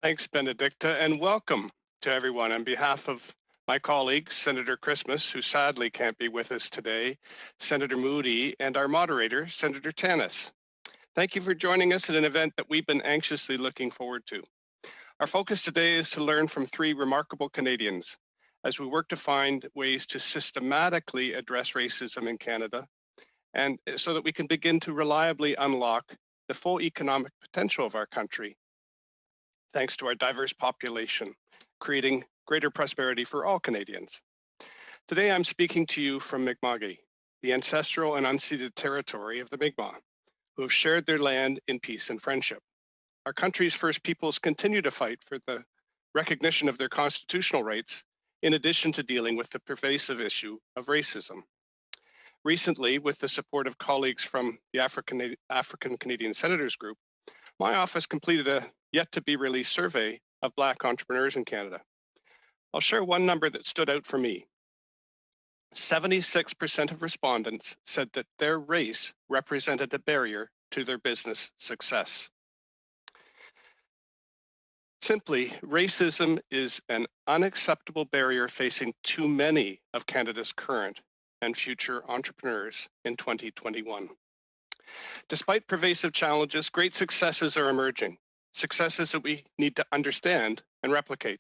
Thanks, Benedicta, and welcome to everyone. On behalf of my colleagues, Senator Christmas, who sadly can't be with us today, Senator Moody, and our moderator, Senator Tannis. Thank you for joining us at an event that we've been anxiously looking forward to. Our focus today is to learn from three remarkable Canadians as we work to find ways to systematically address racism in Canada, and so that we can begin to reliably unlock the full economic potential of our country, thanks to our diverse population, creating greater prosperity for all Canadians. Today, I'm speaking to you from Mi'kma'ki, the ancestral and unceded territory of the Mi'kmaq, who have shared their land in peace and friendship. Our country's First Peoples continue to fight for the recognition of their constitutional rights, in addition to dealing with the pervasive issue of racism. Recently, with the support of colleagues from the African Canadian Senators Group, my office completed a yet-to-be-released survey of Black entrepreneurs in Canada. I'll share one number that stood out for me. 76% of respondents said that their race represented a barrier to their business success. Simply, racism is an unacceptable barrier facing too many of Canada's current and future entrepreneurs in 2021. Despite pervasive challenges, great successes are emerging, successes that we need to understand and replicate.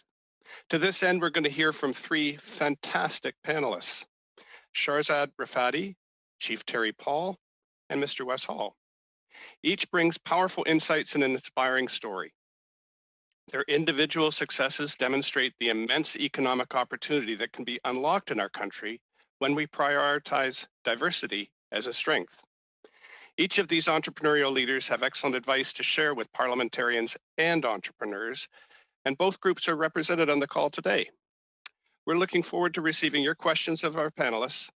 To this end, we're going to hear from three fantastic panelists: Sharizad Rafferty, Chief Terry Paul, and Mr. Wes Hall. Each brings powerful insights and an inspiring story. Their individual successes demonstrate the immense economic opportunity that can be unlocked in our country when we prioritize diversity as a strength. Each of these entrepreneurial leaders have excellent advice to share with parliamentarians and entrepreneurs, and both groups are represented on the call today. We're looking forward to receiving your questions of our panelists,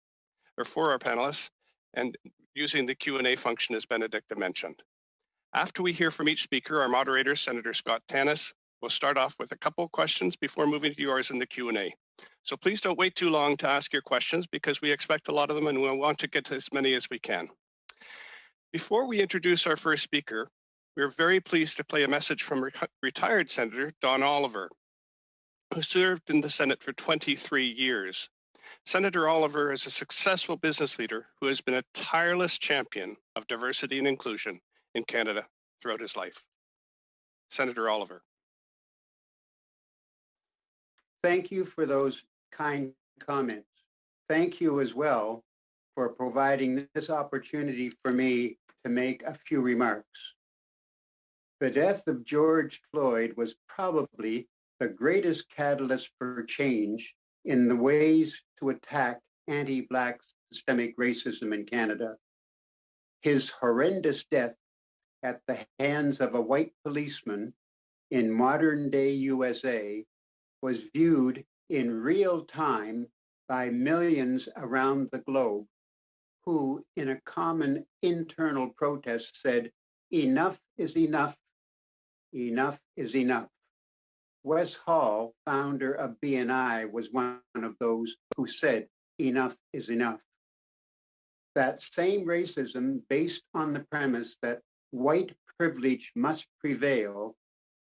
or for our panelists, and using the Q&A function as Benedicta mentioned. After we hear from each speaker, our moderator, Senator Scott Tannis, will start off with a couple questions before moving to yours in the Q&A. So please don't wait too long to ask your questions, because we expect a lot of them and we'll want to get to as many as we can. Before we introduce our first speaker, we're very pleased to play a message from retired Senator Don Oliver, who served in the Senate for 23 years. Senator Oliver is a successful business leader who has been a tireless champion of diversity and inclusion in Canada throughout his life. Senator Oliver. Thank you for those kind comments. Thank you as well for providing this opportunity for me to make a few remarks. The death of George Floyd was probably the greatest catalyst for change in the ways to attack anti-Black systemic racism in Canada. His horrendous death at the hands of a white policeman in modern-day USA was viewed in real time by millions around the globe, who in a common internal protest said, "Enough is enough, enough is enough." Wes Hall, founder of BNI, was one of those who said, "Enough is enough." That same racism, based on the premise that white privilege must prevail,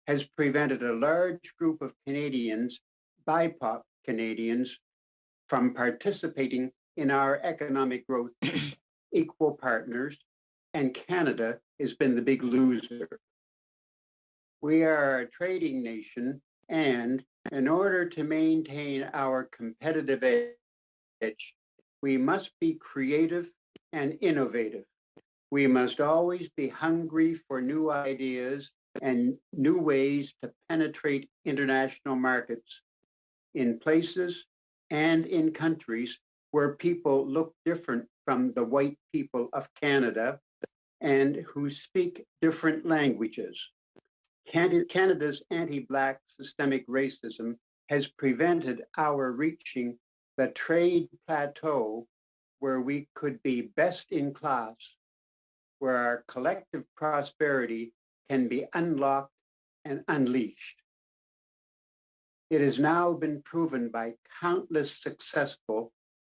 has prevented a large group of Canadians, BIPOC Canadians, from participating in our economic growth equal partners, and Canada has been the big loser. We are a trading nation, and in order to maintain our competitive edge, we must be creative and innovative. We must always be hungry for new ideas and new ways to penetrate international markets in places and in countries where people look different from the white people of Canada and who speak different languages. Canada's anti-Black systemic racism has prevented our reaching the trade plateau where we could be best in class, where our collective prosperity can be unlocked and unleashed. It has now been proven by countless successful,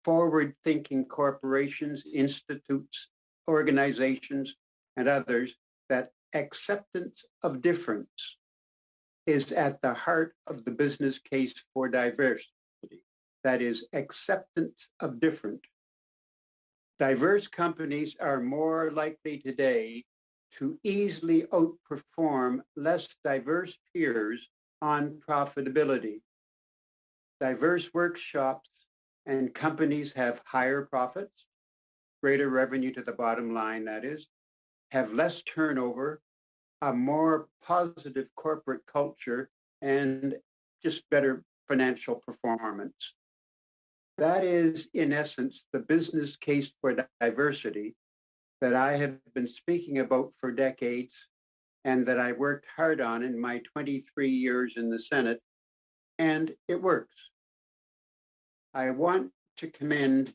forward-thinking corporations, institutes, organizations, and others that acceptance of difference is at the heart of the business case for diversity. That is, acceptance of different. Diverse companies are more likely today to easily outperform less diverse peers on profitability. Diverse workshops and companies have higher profits, greater revenue to the bottom line, that is, have less turnover, a more positive corporate culture, and just better financial performance. That is, in essence, the business case for diversity that I have been speaking about for decades and that I worked hard on in my 23 years in the Senate, and it works. I want to commend,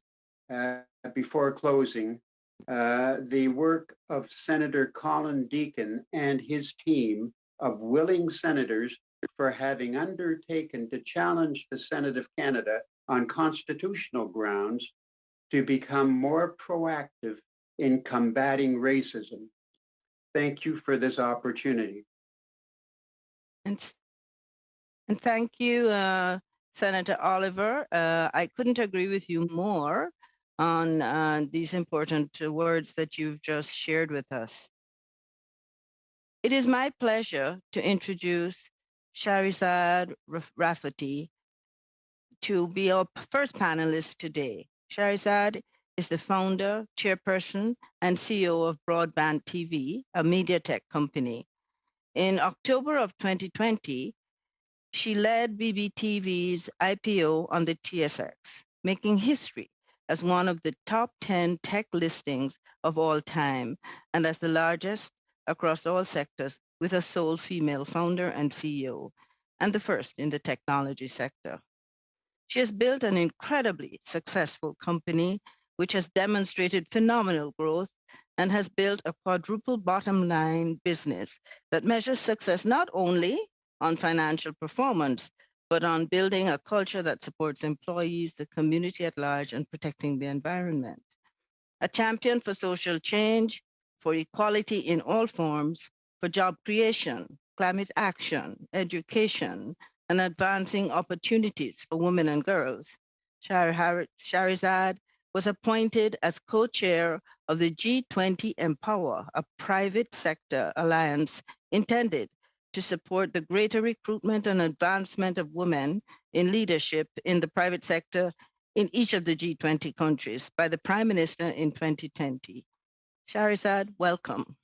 before closing, the work of Senator Colin Deacon and his team of willing senators for having undertaken to challenge the Senate of Canada on constitutional grounds to become more proactive in combating racism. Thank you for this opportunity. And thank you, Senator Oliver. I couldn't agree with you more on these important words that you've just shared with us. It is my pleasure to introduce Sharizad Rafferty to be our first panelist today. Sharizad is the founder, chairperson, and CEO of Bbtv, a media tech company. In October of 2020, she led Bbtv's IPO on the TSX, making history as one of the top 10 tech listings of all time and as the largest across all sectors with a sole female founder and CEO, and the first in the technology sector. She has built an incredibly successful company which has demonstrated phenomenal growth and has built a quadruple bottom line business that measures success not only on financial performance, but on building a culture that supports employees, the community at large, and protecting the environment. A champion for social change, for equality in all forms, for job creation, climate action, education, and advancing opportunities for women and girls. Sharizad was appointed as co-chair of the G20 Empower, a private sector alliance intended to support the greater recruitment and advancement of women in leadership in the private sector in each of the G20 countries by the Prime Minister in 2020. Sharizad, welcome.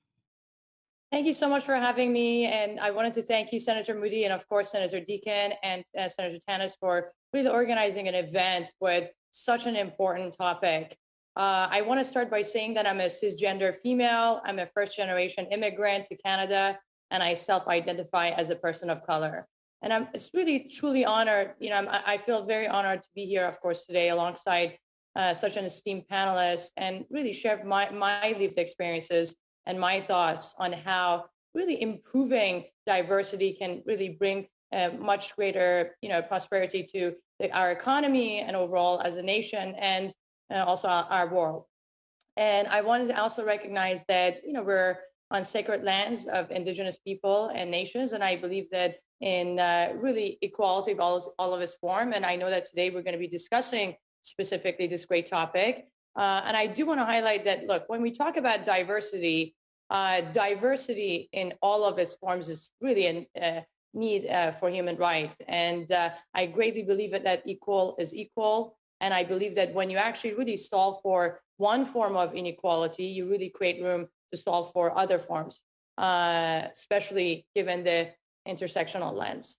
Thank you so much for having me. And I wanted to thank you, Senator Moody, and of course, Senator Deacon and Senator Tannis for really organizing an event with such an important topic. I want to start by saying that I'm a cisgender female. I'm a first-generation immigrant to Canada, and I self-identify as a person of color. And I'm really, truly honored. I feel very honored to be here, of course, today alongside such an esteemed panelist and really share my lived experiences and my thoughts on how really improving diversity can really bring much greater, prosperity to our economy and overall as a nation and also our world. And I wanted to also recognize that, we're on sacred lands of Indigenous people and nations. And I believe that in really equality of all of its form. And I know that today we're going to be discussing specifically this great topic. And I do want to highlight that, look, when we talk about diversity, diversity in all of its forms is really a need for human rights. And I greatly believe that equal is equal. And I believe that when you actually really solve for one form of inequality, you really create room to solve for other forms, especially given the intersectional lens.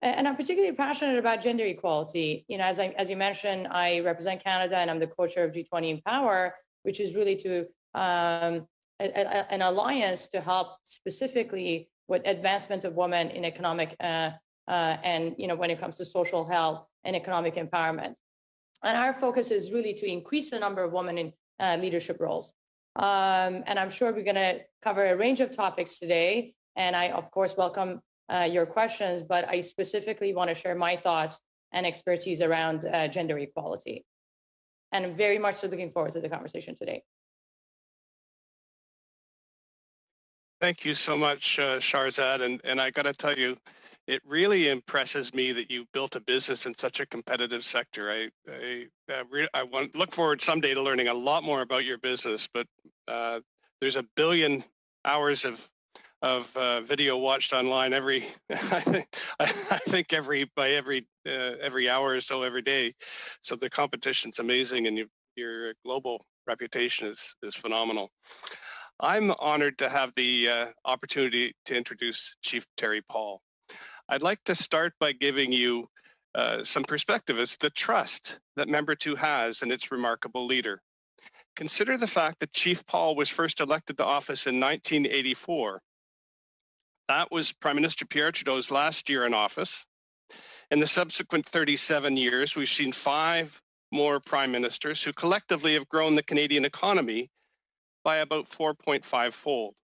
And I'm particularly passionate about gender equality. As you mentioned, I represent Canada and I'm the co-chair of G20 Empower, which is really to an alliance to help specifically with advancement of women in economic and when it comes to social health and economic empowerment. And our focus is really to increase the number of women in leadership roles. And I'm sure we're going to cover a range of topics today. And I, of course, welcome your questions, but I specifically want to share my thoughts and expertise around gender equality. And I'm very much so looking forward to the conversation today. Thank you so much, Sharizad. And I got to tell you, it really impresses me that you built a business in such a competitive sector. I look forward someday to learning a lot more about your business, but there's 1 billion hours of video watched online every I think every hour or so every day. So the competition's amazing, and your global reputation is phenomenal. I'm honored to have the opportunity to introduce Chief Terry Paul. I'd like to start by giving you some perspective as to the trust that Member 2 has in its remarkable leader. Consider the fact that Chief Paul was first elected to office in 1984. That was Prime Minister Pierre Trudeau's last year in office. In the subsequent 37 years, we've seen 5 more prime ministers who collectively have grown the Canadian economy by about 4.5-fold.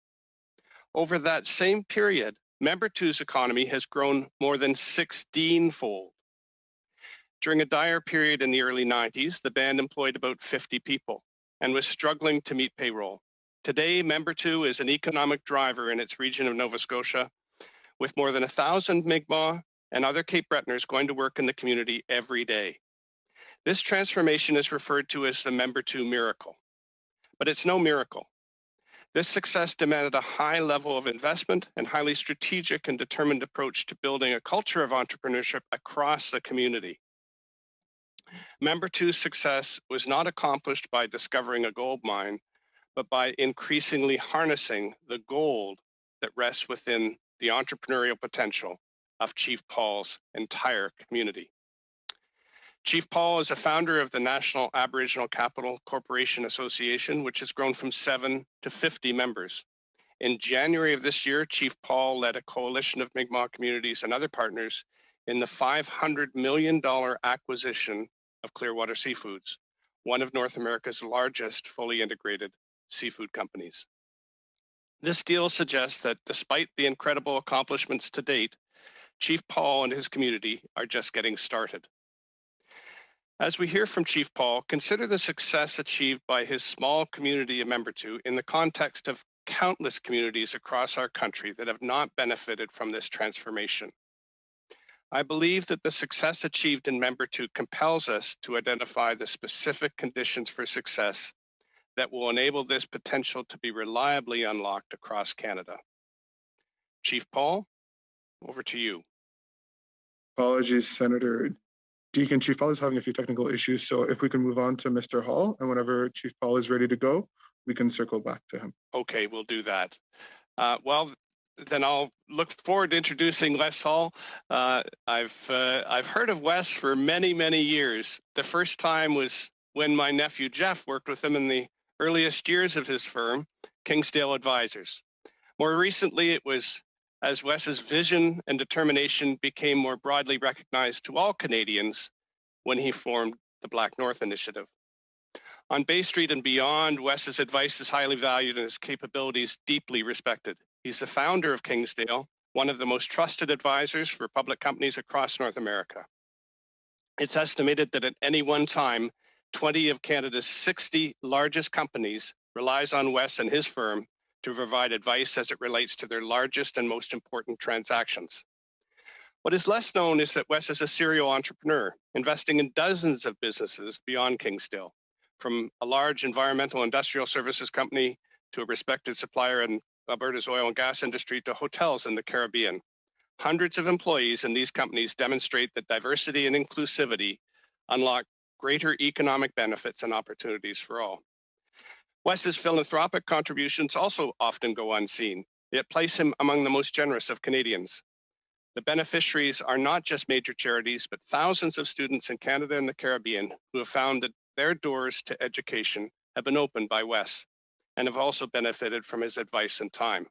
Over that same period, Member 2's economy has grown more than 16-fold. During a dire period in the early 90s, the band employed about 50 people and was struggling to meet payroll. Today, Member 2 is an economic driver in its region of Nova Scotia, with more than 1,000 Mi'kmaq and other Cape Bretoners going to work in the community every day. This transformation is referred to as the Member 2 miracle, but it's no miracle. This success demanded a high level of investment and highly strategic and determined approach to building a culture of entrepreneurship across the community. Member 2's success was not accomplished by discovering a gold mine, but by increasingly harnessing the gold that rests within the entrepreneurial potential of Chief Paul's entire community. Chief Paul is a founder of the National Aboriginal Capital Corporation Association, which has grown from 7 to 50 members. In January of this year, Chief Paul led a coalition of Mi'kmaq communities and other partners in the $500 million acquisition of Clearwater Seafoods, one of North America's largest fully integrated seafood companies. This deal suggests that despite the incredible accomplishments to date, Chief Paul and his community are just getting started. As we hear from Chief Paul, consider the success achieved by his small community of Member 2 in the context of countless communities across our country that have not benefited from this transformation. I believe that the success achieved in Member 2 compels us to identify the specific conditions for success that will enable this potential to be reliably unlocked across Canada. Chief Paul, over to you. Apologies, Senator Deacon. Chief Paul is having a few technical issues, so if we can move on to Mr. Hall, and whenever Chief Paul is ready to go, we can circle back to him. Okay, we'll do that. Well, then I'll look forward to introducing Wes Hall. I've heard of Wes for many, many years. The first time was when my nephew Jeff worked with him in the earliest years of his firm, Kingsdale Advisors. More recently, it was as Wes's vision and determination became more broadly recognized to all Canadians when he formed the Black North Initiative. On Bay Street and beyond, Wes's advice is highly valued and his capabilities deeply respected. He's the founder of Kingsdale, one of the most trusted advisors for public companies across North America. It's estimated that at any one time, 20 of Canada's 60 largest companies relies on Wes and his firm to provide advice as it relates to their largest and most important transactions. What is less known is that Wes is a serial entrepreneur, investing in dozens of businesses beyond Kingsdale, from a large environmental industrial services company to a respected supplier in Alberta's oil and gas industry to hotels in the Caribbean. Hundreds of employees in these companies demonstrate that diversity and inclusivity unlock greater economic benefits and opportunities for all. Wes's philanthropic contributions also often go unseen, yet place him among the most generous of Canadians. The beneficiaries are not just major charities, but thousands of students in Canada and the Caribbean who have found that their doors to education have been opened by Wes and have also benefited from his advice and time.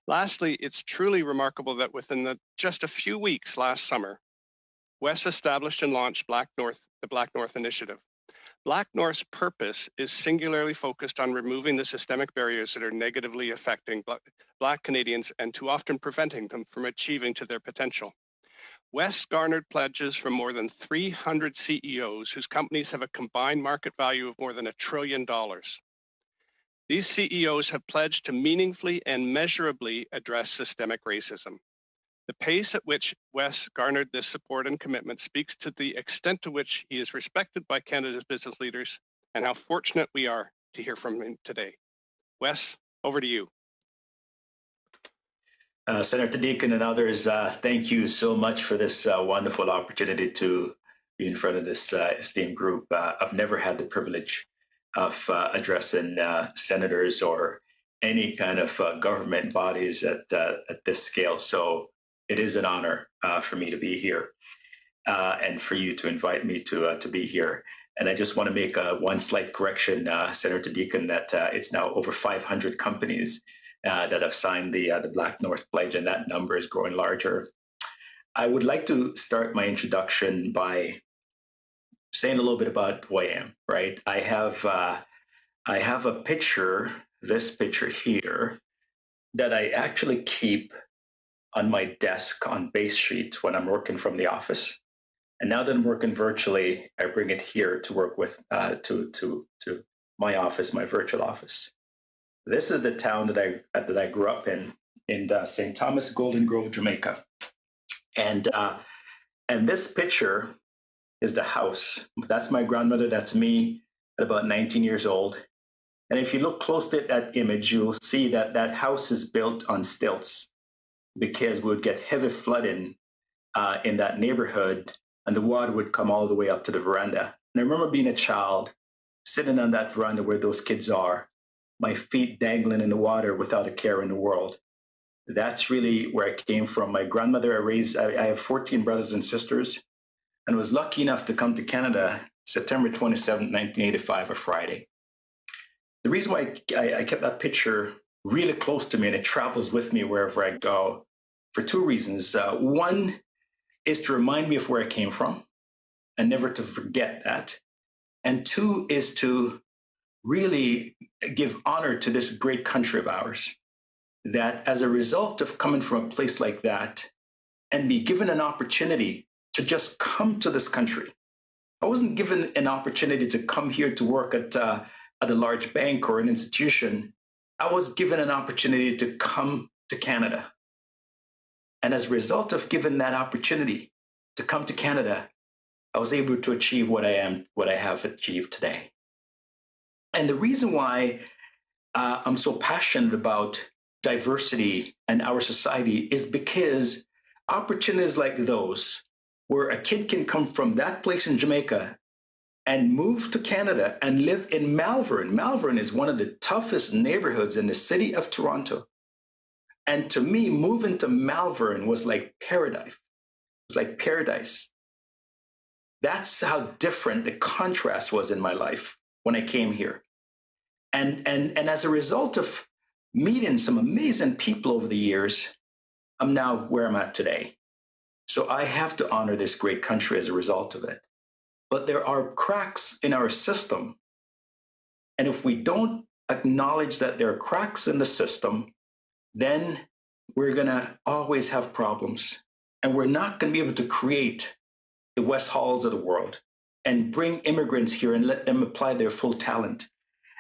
Lastly, it's truly remarkable that within just a few weeks last summer, Wes established and launched the Black North Initiative. Black North's purpose is singularly focused on removing the systemic barriers that are negatively affecting Black Canadians and too often preventing them from achieving to their potential. Wes garnered pledges from more than 300 CEOs whose companies have a combined market value of more than $1 trillion. These CEOs have pledged to meaningfully and measurably address systemic racism. The pace at which Wes garnered this support and commitment speaks to the extent to which he is respected by Canada's business leaders and how fortunate we are to hear from him today. Wes, over to you. Senator Deacon and others, thank you so much for this wonderful opportunity to be in front of this esteemed group. I've never had the privilege of addressing senators or any kind of government bodies at this scale. So it is an honor for me to be here and for you to invite me to be here. And I just want to make one slight correction, Senator Deacon, that it's now over 500 companies that have signed the Black North Pledge, and that number is growing larger. I would like to start my introduction by saying a little bit about who I am, right? I have a picture, this picture here, that I actually keep on my desk on Bay Street when I'm working from the office. And now that I'm working virtually, I bring it here to work with to my office, my virtual office. This is the town that I grew up in St. Thomas, Golden Grove, Jamaica. And this picture is the house. That's my grandmother. That's me at about 19 years old. And if you look closely at that image, you'll see that that house is built on stilts because we would get heavy flooding in that neighborhood, and the water would come all the way up to the veranda. And I remember being a child, sitting on that veranda where those kids are, my feet dangling in the water without a care in the world. That's really where I came from. My grandmother, I have 14 brothers and sisters, and was lucky enough to come to Canada September 27, 1985, a Friday. The reason why I kept that picture really close to me, and it travels with me wherever I go, for two reasons. One is to remind me of where I came from and never to forget that. And two is to really give honor to this great country of ours, that as a result of coming from a place like that and be given an opportunity to just come to this country. I wasn't given an opportunity to come here to work at a large bank or an institution. I was given an opportunity to come to Canada. And as a result of given that opportunity to come to Canada, I was able to achieve what I have achieved today. And the reason why I'm so passionate about diversity and our society is because opportunities like those, where a kid can come from that place in Jamaica and move to Canada and live in Malvern. Malvern is one of the toughest neighborhoods in the city of Toronto. And to me, moving to Malvern was like paradise. It was like paradise. That's how different the contrast was in my life when I came here. And as a result of meeting some amazing people over the years, I'm now where I'm at today. So I have to honor this great country as a result of it. But there are cracks in our system. And if we don't acknowledge that there are cracks in the system, then we're going to always have problems. And we're not going to be able to create the West Halls of the world and bring immigrants here and let them apply their full talent.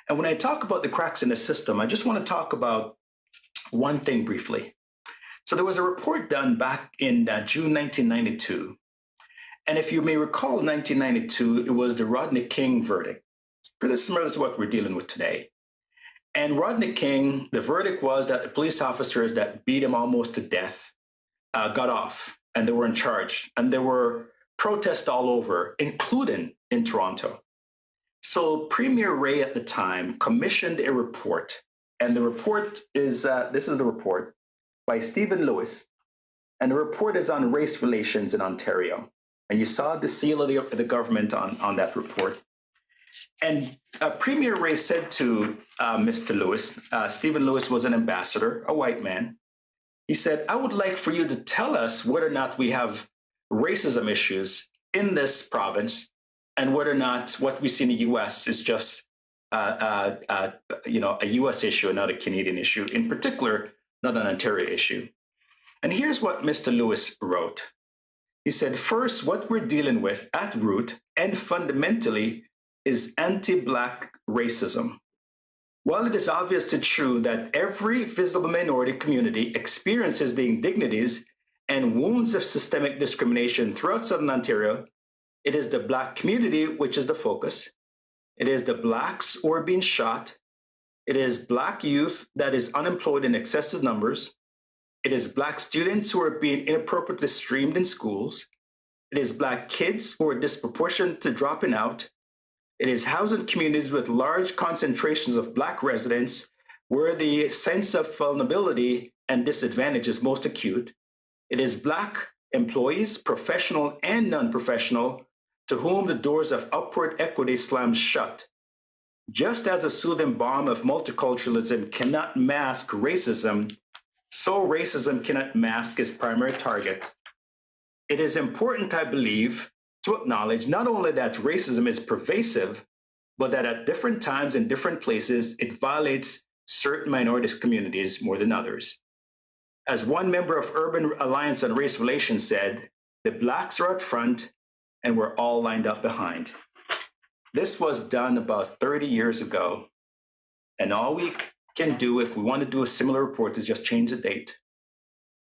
And when I talk about the cracks in the system, I just want to talk about one thing briefly. So there was a report done back in June 1992. And if you may recall, 1992, it was the Rodney King verdict. It's pretty similar to what we're dealing with today. And Rodney King, the verdict was that the police officers that beat him almost to death got off, and they were in charge. And there were protests all over, including in Toronto. So Premier Ray at the time commissioned a report. And the report is, this is the report by Stephen Lewis. And the report is on race relations in Ontario. And you saw the seal of the government on that report. And Premier Ray said to Mr. Lewis, Stephen Lewis was an ambassador, a white man. He said, I would like for you to tell us whether or not we have racism issues in this province and whether or not what we see in the U.S. is just a U.S. issue and not a Canadian issue, in particular, not an Ontario issue. And here's what Mr. Lewis wrote. He said, first, what we're dealing with at root and fundamentally is anti-Black racism. While it is obviously true that every visible minority community experiences the indignities and wounds of systemic discrimination throughout Southern Ontario, it is the Black community which is the focus. It is the Blacks who are being shot. It is Black youth that is unemployed in excessive numbers. It is Black students who are being inappropriately streamed in schools. It is Black kids who are disproportionate to dropping out. It is housing communities with large concentrations of Black residents where the sense of vulnerability and disadvantage is most acute. It is Black employees, professional and non-professional, to whom the doors of upward equity slam shut. Just as a soothing balm of multiculturalism cannot mask racism, so racism cannot mask its primary target. It is important, I believe, to acknowledge not only that racism is pervasive, but that at different times and different places, it violates certain minority communities more than others. As one member of Urban Alliance on Race Relations said, the Blacks are out front and we're all lined up behind. This was done about 30 years ago, and all we can do if we want to do a similar report is just change the date.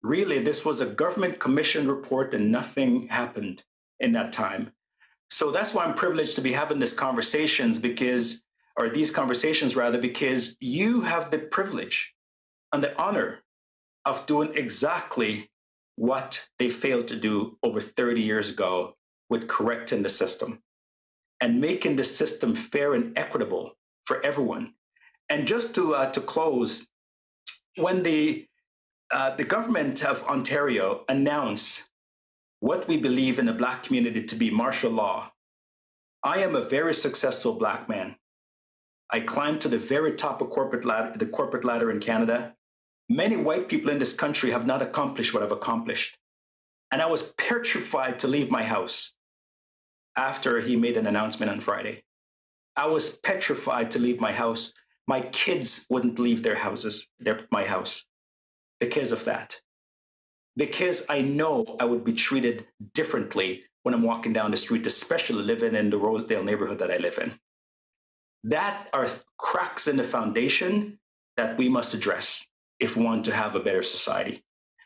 Really, this was a government commissioned report and nothing happened in that time. So that's why I'm privileged to be having these conversations because you have the privilege and the honor of doing exactly what they failed to do over 30 years ago with correcting the system and making the system fair and equitable for everyone. And just to close, when the government of Ontario announced what we believe in the Black community to be martial law, I am a very successful Black man. I climbed to the very top of the corporate ladder in Canada. Many white people in this country have not accomplished what I've accomplished. And I was petrified to leave my house after he made an announcement on Friday. I was petrified to leave my house. My kids wouldn't leave my house because of that. Because I know I would be treated differently when I'm walking down the street, especially living in the Rosedale neighborhood that I live in. That are cracks in the foundation that we must address if we want to have a better society.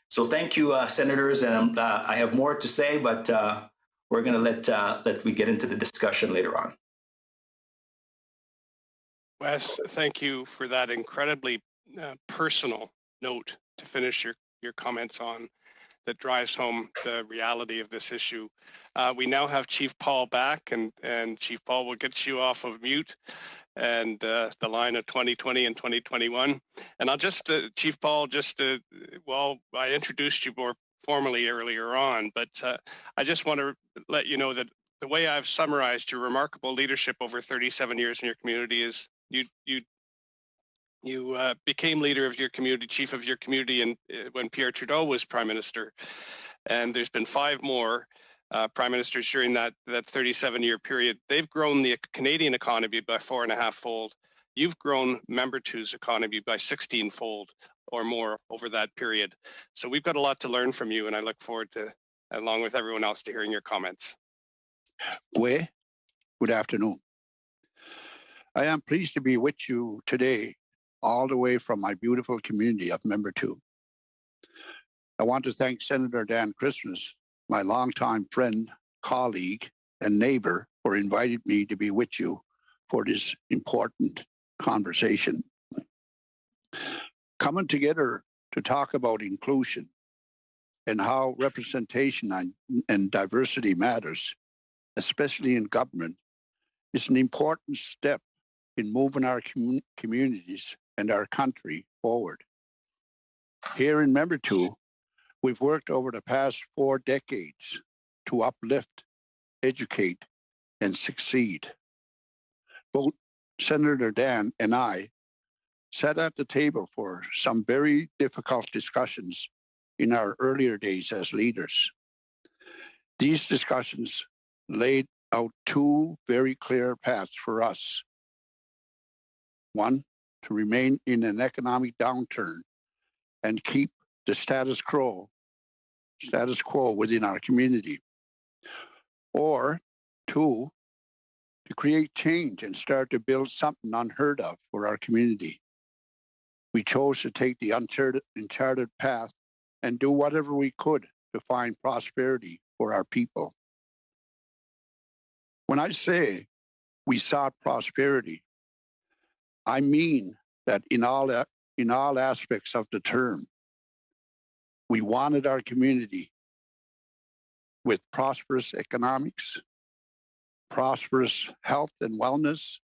So thank you, senators, and I have more to say, but we're going to let we get into the discussion later on. Wes, thank you for that incredibly personal note to finish your comments on that drives home the reality of this issue. We now have Chief Paul back, and Chief Paul will get you off of mute and the line of 2020 and 2021. And I'll just, Chief Paul, well, I introduced you more formally earlier on, but I just want to let you know that the way I've summarized your remarkable leadership over 37 years in your community is you became leader of your community, chief of your community, and when Pierre Trudeau was prime minister, and there's been 5 more prime ministers during that 37-year period. They've grown the Canadian economy by 4.5-fold. You've grown Member Two's economy by 16-fold or more over that period. So we've got a lot to learn from you, and I look forward to, along with everyone else, to hearing your comments. Good afternoon. I am pleased to be with you today, all the way from my beautiful community of Member Two. I want to thank Senator Dan Christmas, my longtime friend, colleague, and neighbor, for inviting me to be with you for this important conversation. Coming together to talk about inclusion and how representation and diversity matters, especially in government, is an important step in moving our communities and our country forward. Here in Member Two, we've worked over the past 4 decades to uplift, educate, and succeed. Both Senator Dan and I sat at the table for some very difficult discussions in our earlier days as leaders. These discussions laid out 2 very clear paths for us. One, to remain in an economic downturn and keep the status quo within our community. Or 2, to create change and start to build something unheard of for our community. We chose to take the uncharted path and do whatever we could to find prosperity for our people. When I say we sought prosperity, I mean that in all aspects of the term. We wanted our community with prosperous economics, prosperous health and wellness,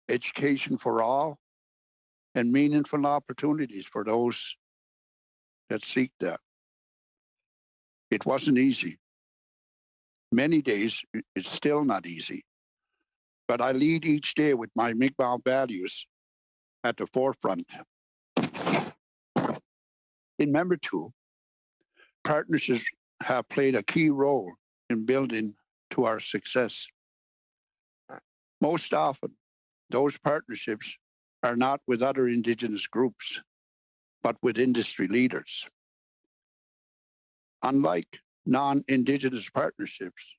education for all, and meaningful opportunities for those that seek that. It wasn't easy. Many days, it's still not easy. But I lead each day with my Mi'kmaq values at the forefront. In Member 2, partnerships have played a key role in building to our success. Most often, those partnerships are not with other Indigenous groups, but with industry leaders. Unlike non-Indigenous partnerships,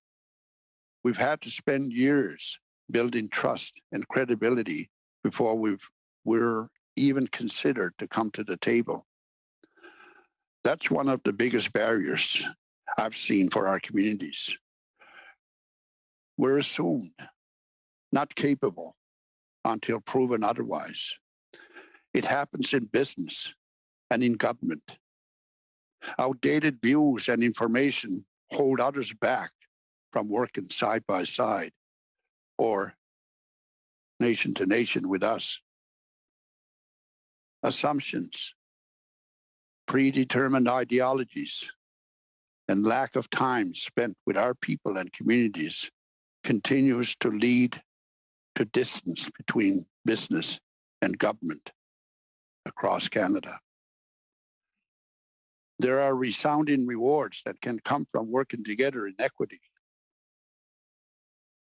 we've had to spend years building trust and credibility before we're even considered to come to the table. That's one of the biggest barriers I've seen for our communities. We're assumed not capable until proven otherwise. It happens in business and in government. Outdated views and information hold others back from working side by side or nation to nation with us. Assumptions, predetermined ideologies, and lack of time spent with our people and communities continues to lead to distance between business and government across Canada. There are resounding rewards that can come from working together in equity.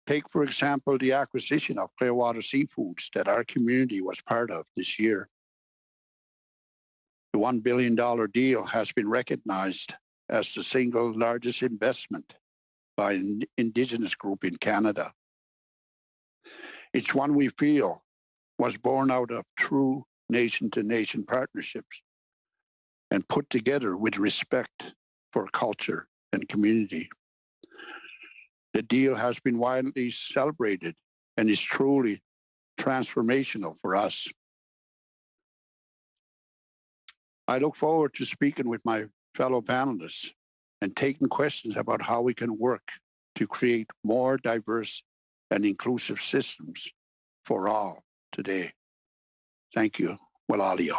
Take, for example, the acquisition of Clearwater Seafoods that our community was part of this year. The $1 billion deal has been recognized as the single largest investment by an Indigenous group in Canada. It's one we feel was born out of true nation-to-nation partnerships and put together with respect for culture and community. The deal has been widely celebrated and is truly transformational for us. I look forward to speaking with my fellow panelists and taking questions about how we can work to create more diverse and inclusive systems for all today. Thank you. Walalio.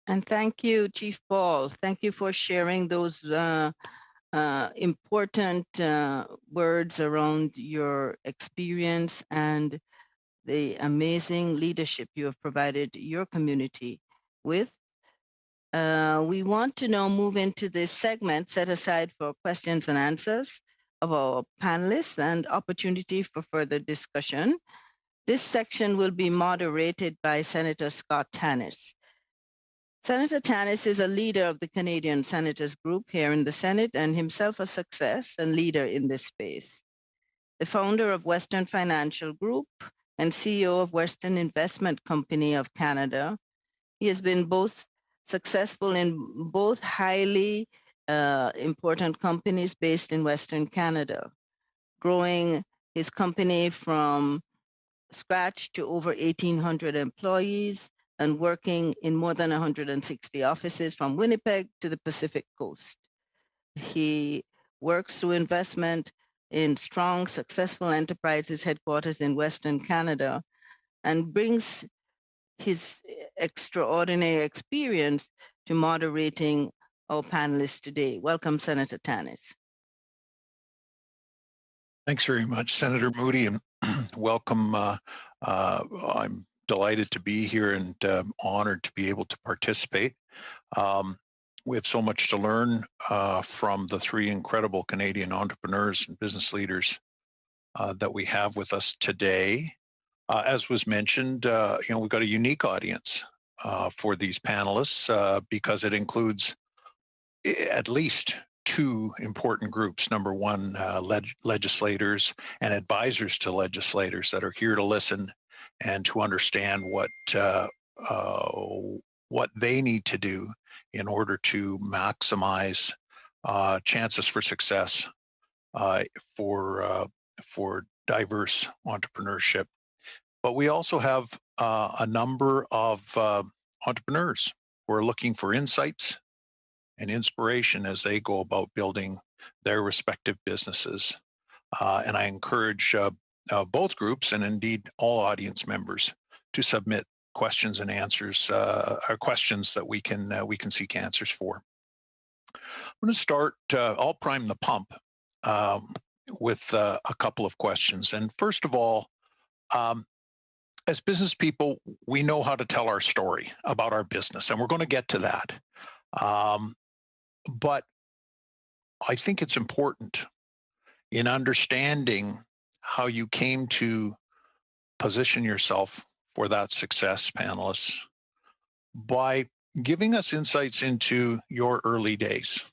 And thank you, Chief Paul. Thank you for sharing those important words around your experience and the amazing leadership you have provided your community with. We want to now move into this segment set aside for questions and answers of our panelists and opportunity for further discussion. This section will be moderated by Senator Scott Tannis. Senator Tannis is a leader of the Canadian Senators Group here in the Senate and himself a success and leader in this space. The founder of Western Financial Group and CEO of Western Investment Company of Canada, he has been both successful in both highly important companies based in Western Canada, growing his company from scratch to over 1,800 employees and working in more than 160 offices from Winnipeg to the Pacific Coast. He works through investment in strong, successful enterprises headquarters in Western Canada and brings his extraordinary experience to moderating our panelists today. Welcome, Senator Tannis. Thanks very much, Senator Moody, and welcome. I'm delighted to be here and honored to be able to participate. We have so much to learn from the three incredible Canadian entrepreneurs and business leaders that we have with us today. As was mentioned, we've got a unique audience for these panelists because it includes at least two important groups. Number one, legislators and advisors to legislators that are here to listen and to understand what they need to do in order to maximize chances for success for diverse entrepreneurship. But we also have a number of entrepreneurs who are looking for insights and inspiration as they go about building their respective businesses. And I encourage both groups and indeed all audience members to submit questions and answers, or questions that we can seek answers for. I'm going to start. I'll prime the pump with a couple of questions. And first of all, as business people, we know how to tell our story about our business, and we're going to get to that. But I think it's important in understanding how you came to position yourself for that success, panelists, by giving us insights into your early days.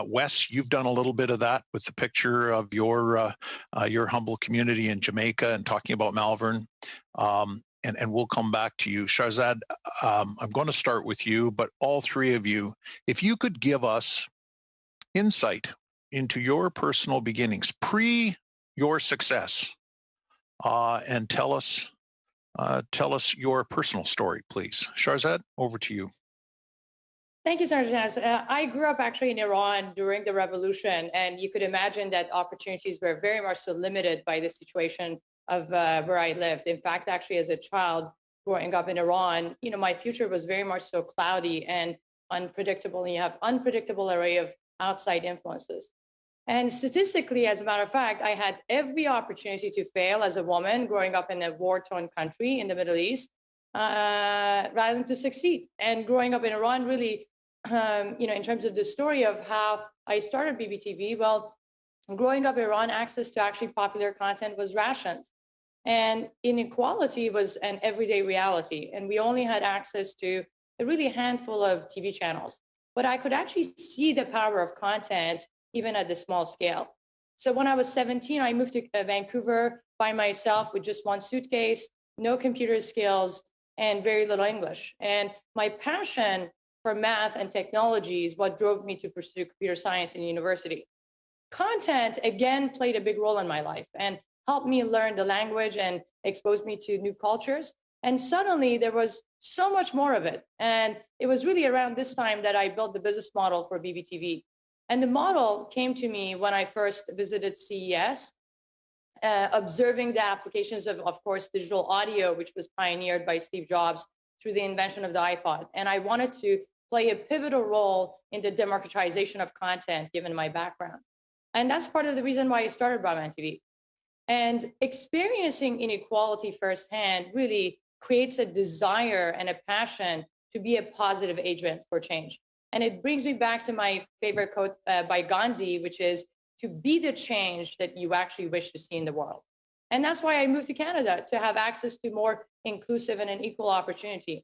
Wes, you've done a little bit of that with the picture of your humble community in Jamaica and talking about Malvern. And we'll come back to you. Sharizad, I'm going to start with you, but all three of you, if you could give us insight into your personal beginnings pre your success, and tell us your personal story, please. Sharizad, over to you. Thank you, Senator Tannis. I grew up actually in Iran during the revolution, and you could imagine that opportunities were very much so limited by the situation of where I lived. In fact, actually, as a child growing up in Iran, my future was very much so cloudy and unpredictable. And you have unpredictable array of outside influences. And statistically, as a matter of fact, I had every opportunity to fail as a woman growing up in a war-torn country in the Middle East, rather than to succeed. And growing up in Iran, really, in terms of the story of how I started Bbtv, well, growing up in Iran, access to actually popular content was rationed. And inequality was an everyday reality. And we only had access to a really handful of TV channels. But I could actually see the power of content even at the small scale. So when I was 17, I moved to Vancouver by myself with just one suitcase, no computer skills, and very little English. And my passion for math and technology is what drove me to pursue computer science in university. Content, again, played a big role in my life and helped me learn the language and exposed me to new cultures. And suddenly there was so much more of it. And it was really around this time that I built the business model for Bbtv. And the model came to me when I first visited CES, observing the applications of course, digital audio, which was pioneered by Steve Jobs through the invention of the iPod. And I wanted to play a pivotal role in the democratization of content, given my background. And that's part of the reason why I started Broadband TV. And experiencing inequality firsthand really creates a desire and a passion to be a positive agent for change. And it brings me back to my favorite quote by Gandhi, which is to be the change that you actually wish to see in the world. And that's why I moved to Canada, to have access to more inclusive and an equal opportunity.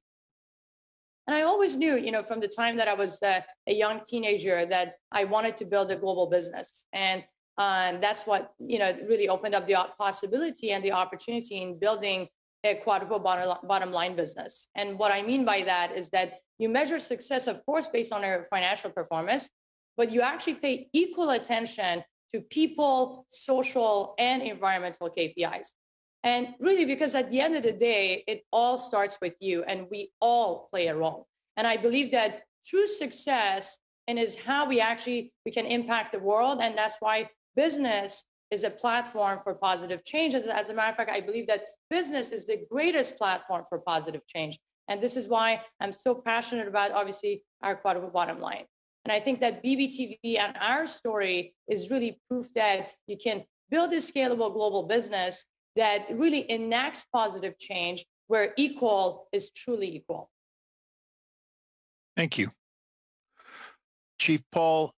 And I always knew, from the time that I was a young teenager, that I wanted to build a global business. And that's what, really opened up the possibility and the opportunity in building a quadruple bottom line business. And what I mean by that is that you measure success, of course, based on our financial performance, but you actually pay equal attention to people, social, and environmental KPIs. And really, because at the end of the day, it all starts with you, and we all play a role. And I believe that true success is how we can impact the world. And that's why business is a platform for positive change. As a matter of fact, I believe that business is the greatest platform for positive change. And this is why I'm so passionate about, obviously, our quadruple bottom line. And I think that Bbtv and our story is really proof that you can build a scalable global business that really enacts positive change where equal is truly equal. Thank you. Chief Paul,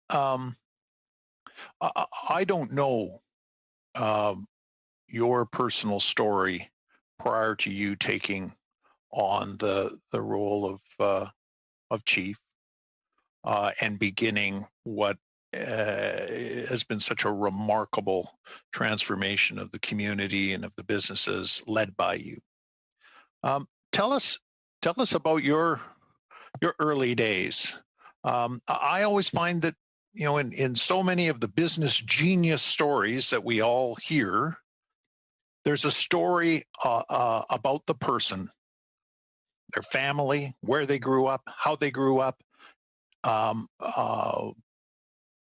I don't know your personal story prior to you taking on the role of chief and beginning what has been such a remarkable transformation of the community and of the businesses led by you. Tell us about your your early days. I always find that, you know, in so many of the business genius stories that we all hear, there's a story about the person, their family, where they grew up, how they grew up, you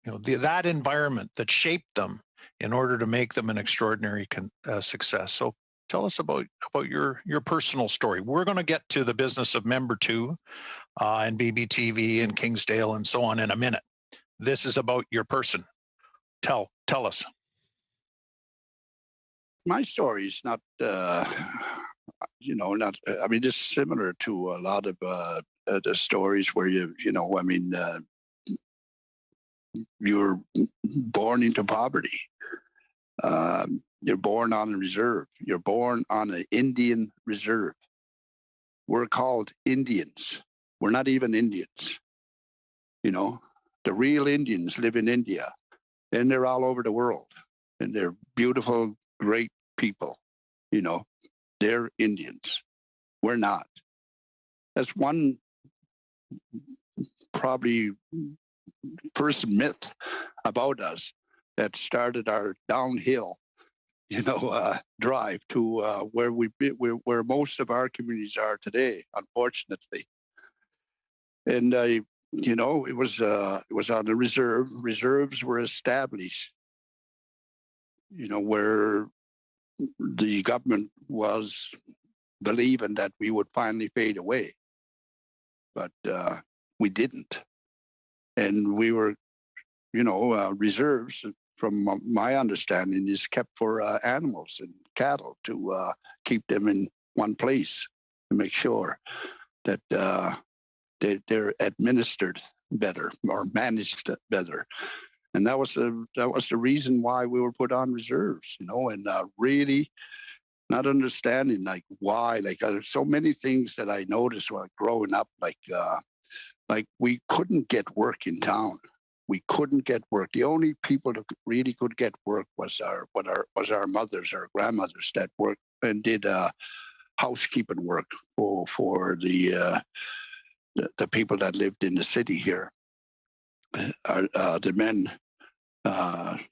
know, that environment that shaped them in order to make them an extraordinary success. So tell us about your personal story. We're going to get to the business of Member 2 and Bbtv and Kingsdale and so on in a minute. This is about your person. Tell us. My story is not, you know, not. I mean, it's similar to a lot of the stories where you know, I mean, you're born into poverty. You're born on a reserve. You're born on an Indian reserve. We're called Indians. We're not even Indians. You know, the real Indians live in India, and they're all over the world, and they're beautiful, great people. You know, they're Indians. We're not. That's one probably first myth about us that started our downhill, you know, drive to where most of our communities are today, unfortunately. And you know, it was on a reserve. Reserves were established, you know, where the government was believing that we would finally fade away, but we didn't. And we were, you know, reserves, from my understanding, is kept for animals and cattle to keep them in one place to make sure that they're administered better or managed better. And that was the reason why we were put on reserves, you know, and really not understanding like why. Like there's so many things that I noticed while growing up, like we couldn't get work in town. We couldn't get work. The only people that really could get work was our mothers, our grandmothers that worked and did housekeeping work for the people that lived in the city here. The men,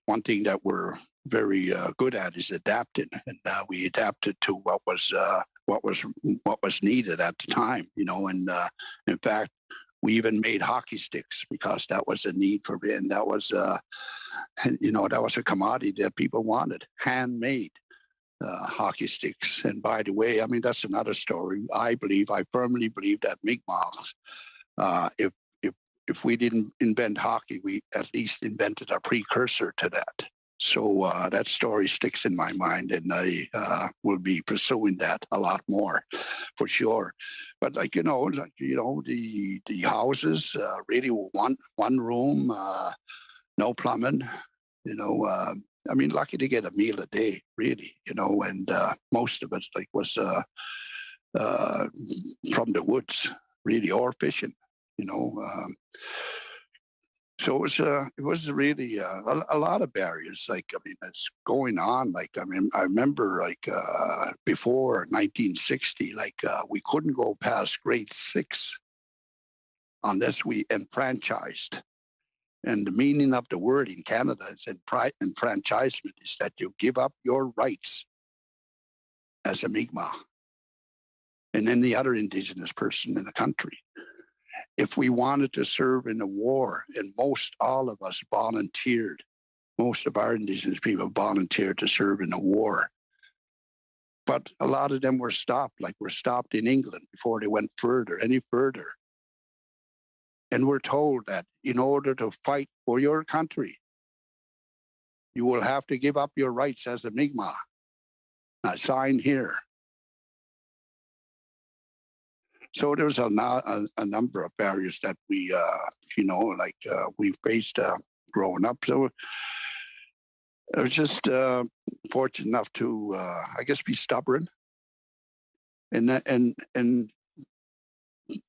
one thing that we're very good at is adapting, and we adapted to what was needed at the time, you know. And in fact, we even made hockey sticks because that was a need for it, and that was you know, that was a commodity that people wanted, handmade hockey sticks. And by the way, I mean, that's another story. I firmly believe that Mi'kmaq, if we didn't invent hockey, we at least invented a precursor to that. So that story sticks in my mind, and I will be pursuing that a lot more, for sure. But the houses, really one room, no plumbing. You know, I mean, lucky to get a meal a day, really. You know, and most of it was from the woods, really, or fishing. You know. So it was really a lot of barriers. Like, I mean, it's going on. Like, I mean, I remember before 1960, we couldn't go past grade 6 unless we enfranchised. And the meaning of the word in Canada is enfranchisement is that you give up your rights as a Mi'kmaq and any other Indigenous person in the country. If we wanted to serve in a war, and most all of us volunteered, most of our Indigenous people volunteered to serve in a war. But a lot of them were stopped, like were stopped in England before they went any further. And we're told that in order to fight for your country, you will have to give up your rights as a Mi'kmaq. Now sign here. So there was a number of barriers that we, we faced growing up. So I was just fortunate enough to, I guess, be stubborn and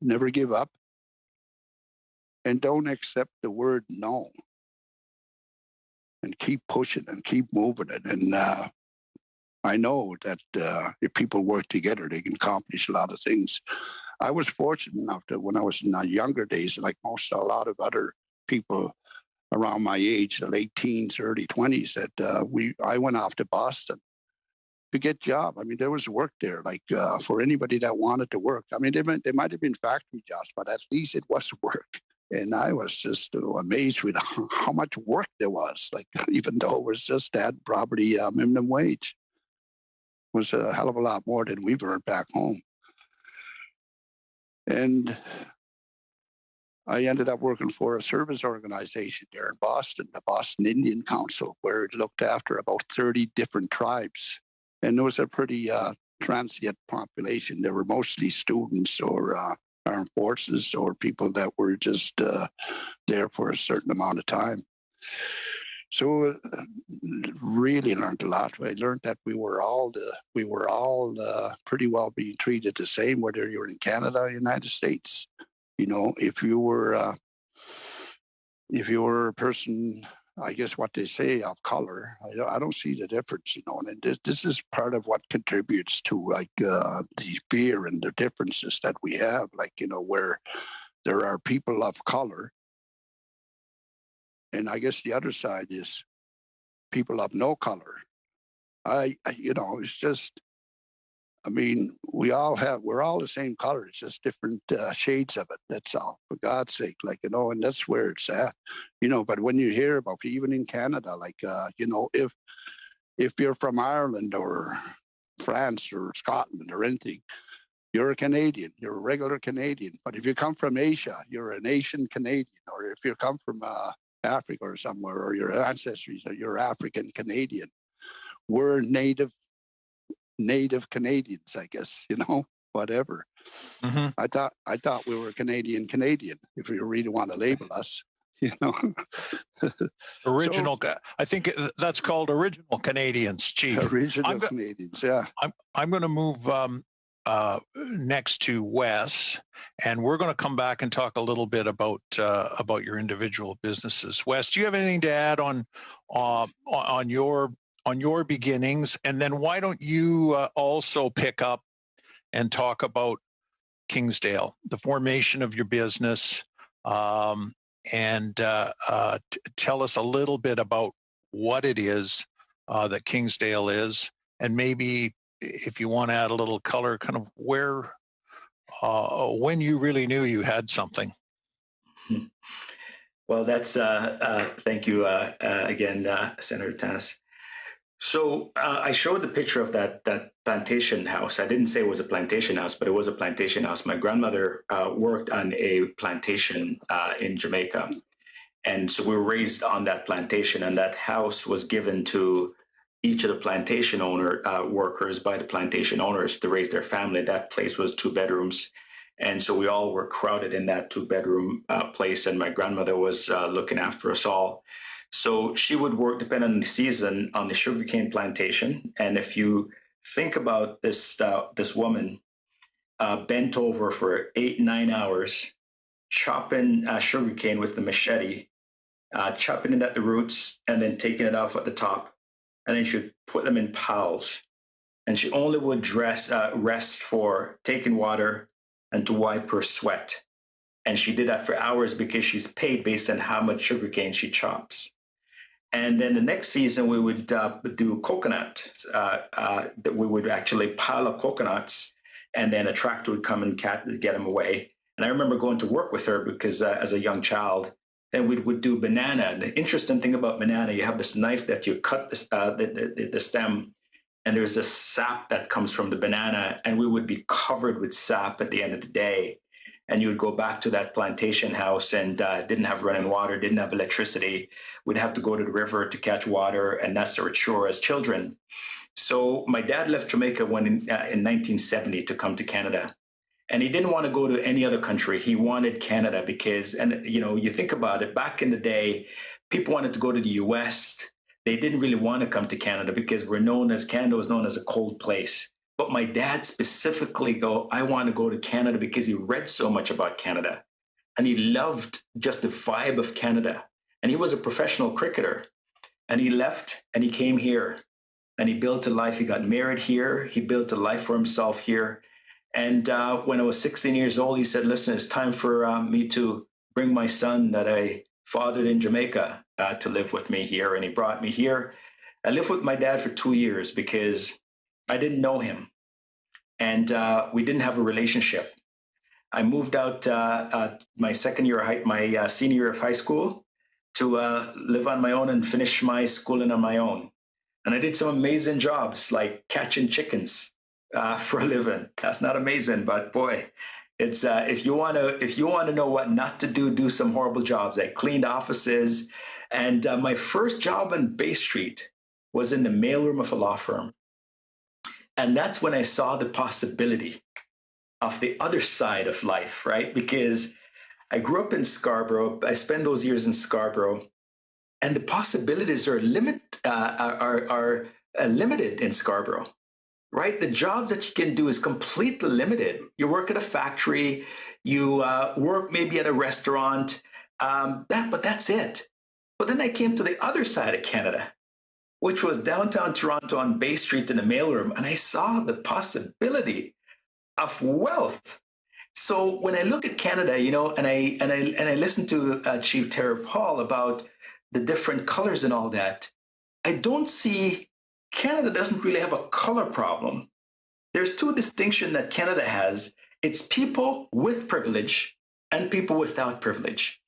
never give up, and don't accept the word no, and keep pushing and keep moving it. And I know that if people work together, they can accomplish a lot of things. I was fortunate enough that when I was in my younger days, like a lot of other people around my age, the late teens, early 20s, that I went off to Boston to get job. I mean, there was work there, like for anybody that wanted to work. I mean, they might have been factory jobs, but at least it was work. And I was just amazed with how much work there was. Like, even though it was just that probably minimum wage was a hell of a lot more than we've earned back home. And I ended up working for a service organization there in Boston, the Boston Indian Council, where it looked after about 30 different tribes. And it was a pretty transient population. They were mostly students or armed forces or people that were just there for a certain amount of time. So really learned a lot. I learned that we were all pretty well being treated the same, whether you're in Canada or United States. You know, if you were a person, I guess what they say, of color, I don't see the difference, you know. And this is part of what contributes to like the fear and the differences that we have, like, you know, where there are people of color. And I guess the other side is people of no color. You know, it's just, I mean, we're all the same color. It's just different shades of it. That's all, for God's sake, like, you know, and that's where it's at, you know. But when you hear about, even in Canada, like, you know, if you're from Ireland or France or Scotland or anything, you're a Canadian, you're a regular Canadian. But if you come from Asia, you're an Asian Canadian. Or if you come from Africa or somewhere, or your ancestors, or you're African Canadian. We're native Canadians, I guess, you know, whatever. Mm-hmm. I thought we were Canadian, if you really want to label us, you know. Original, so, I think that's called original Canadians, Chief. Original Canadians, yeah. I'm going to move next to Wes, and we're going to come back and talk a little bit about your individual businesses. Wes, do you have anything to add on your beginnings? And then why don't you also pick up and talk about Kingsdale, the formation of your business, and tell us a little bit about what it is that Kingsdale is, and maybe if you want to add a little color, kind of where, when you really knew you had something. Well, that's, thank you again, Senator Tannis. So I showed the picture of that plantation house. I didn't say it was a plantation house, but it was a plantation house. My grandmother worked on a plantation in Jamaica. And so we were raised on that plantation, and that house was given to each of the plantation workers by the plantation owners to raise their family. That place was 2 bedrooms. And so we all were crowded in that 2-bedroom place. And my grandmother was looking after us all. So she would work, depending on the season, on the sugarcane plantation. And if you think about this woman bent over for 8-9 hours, chopping sugarcane with the machete, chopping it at the roots, and then taking it off at the top. And then she would put them in piles. And she only would rest for taking water and to wipe her sweat. And she did that for hours because she's paid based on how much sugarcane she chops. And then the next season, we would do coconut. We would actually pile up coconuts, and then a tractor would come and get them away. And I remember going to work with her because as a young child, then we would do banana. The interesting thing about banana, you have this knife that you cut the stem, and there's a sap that comes from the banana, and we would be covered with sap at the end of the day. And you would go back to that plantation house and didn't have running water, didn't have electricity. We'd have to go to the river to catch water, and that's our chore as children. So my dad left Jamaica in 1970 to come to Canada. And he didn't want to go to any other country. He wanted Canada because, and you know, you think about it, back in the day, people wanted to go to the US. They didn't really want to come to Canada because Canada was known as a cold place. But my dad specifically I want to go to Canada because he read so much about Canada. And he loved just the vibe of Canada. And he was a professional cricketer. And he left and he came here. And he built a life. He got married here. He built a life for himself here. And when I was 16 years old, he said, listen, it's time for me to bring my son that I fathered in Jamaica to live with me here. And he brought me here. I lived with my dad for 2 years because I didn't know him. And we didn't have a relationship. I moved out my senior year of high school to live on my own and finish my schooling on my own. And I did some amazing jobs like catching chickens for a living. That's not amazing, but boy, it's if you want to know what not to do, do some horrible jobs. I cleaned offices, and my first job on Bay Street was in the mailroom of a law firm. And that's when I saw the possibility of the other side of life, right? Because I grew up in Scarborough. I spent those years in Scarborough, and the possibilities are limited in Scarborough, right? The jobs that you can do is completely limited. You work at a factory, you work maybe at a restaurant, but that's it. But then I came to the other side of Canada, which was downtown Toronto on Bay Street in the mailroom, and I saw the possibility of wealth. So when I look at Canada, and I listen to Chief Tara Paul about the different colors and all that, I don't see Canada doesn't really have a color problem. There's two distinctions that Canada has. It's people with privilege and people without privilege.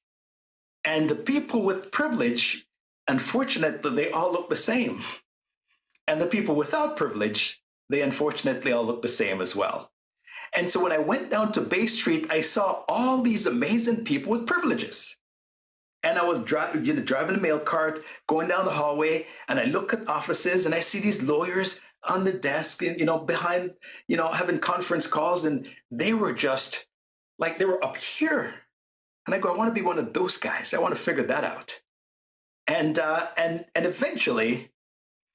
And the people with privilege, unfortunately, they all look the same. And the people without privilege, they unfortunately all look the same as well. And so when I went down to Bay Street, I saw all these amazing people with privileges. And I was driving a mail cart, going down the hallway, and I look at offices, and I see these lawyers on the desk, behind, having conference calls, and they were just like they were up here. And I go, I want to be one of those guys. I want to figure that out. And eventually,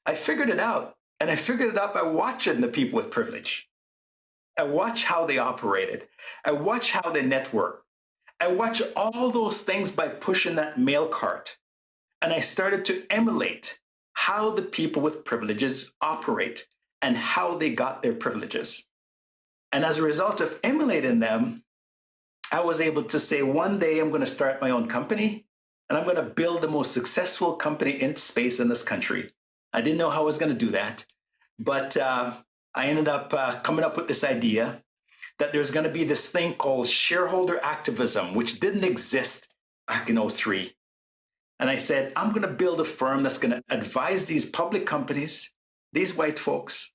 I figured it out, and I figured it out by watching the people with privilege. I watch how they operated. I watch how they network. I watch all those things by pushing that mail cart. And I started to emulate how the people with privileges operate and how they got their privileges. And as a result of emulating them, I was able to say, one day I'm going to start my own company, and I'm going to build the most successful company in space in this country. I didn't know how I was going to do that, but I ended up coming up with this idea that there's going to be this thing called shareholder activism, which didn't exist back in 2003. And I said, I'm going to build a firm that's going to advise these public companies, these white folks,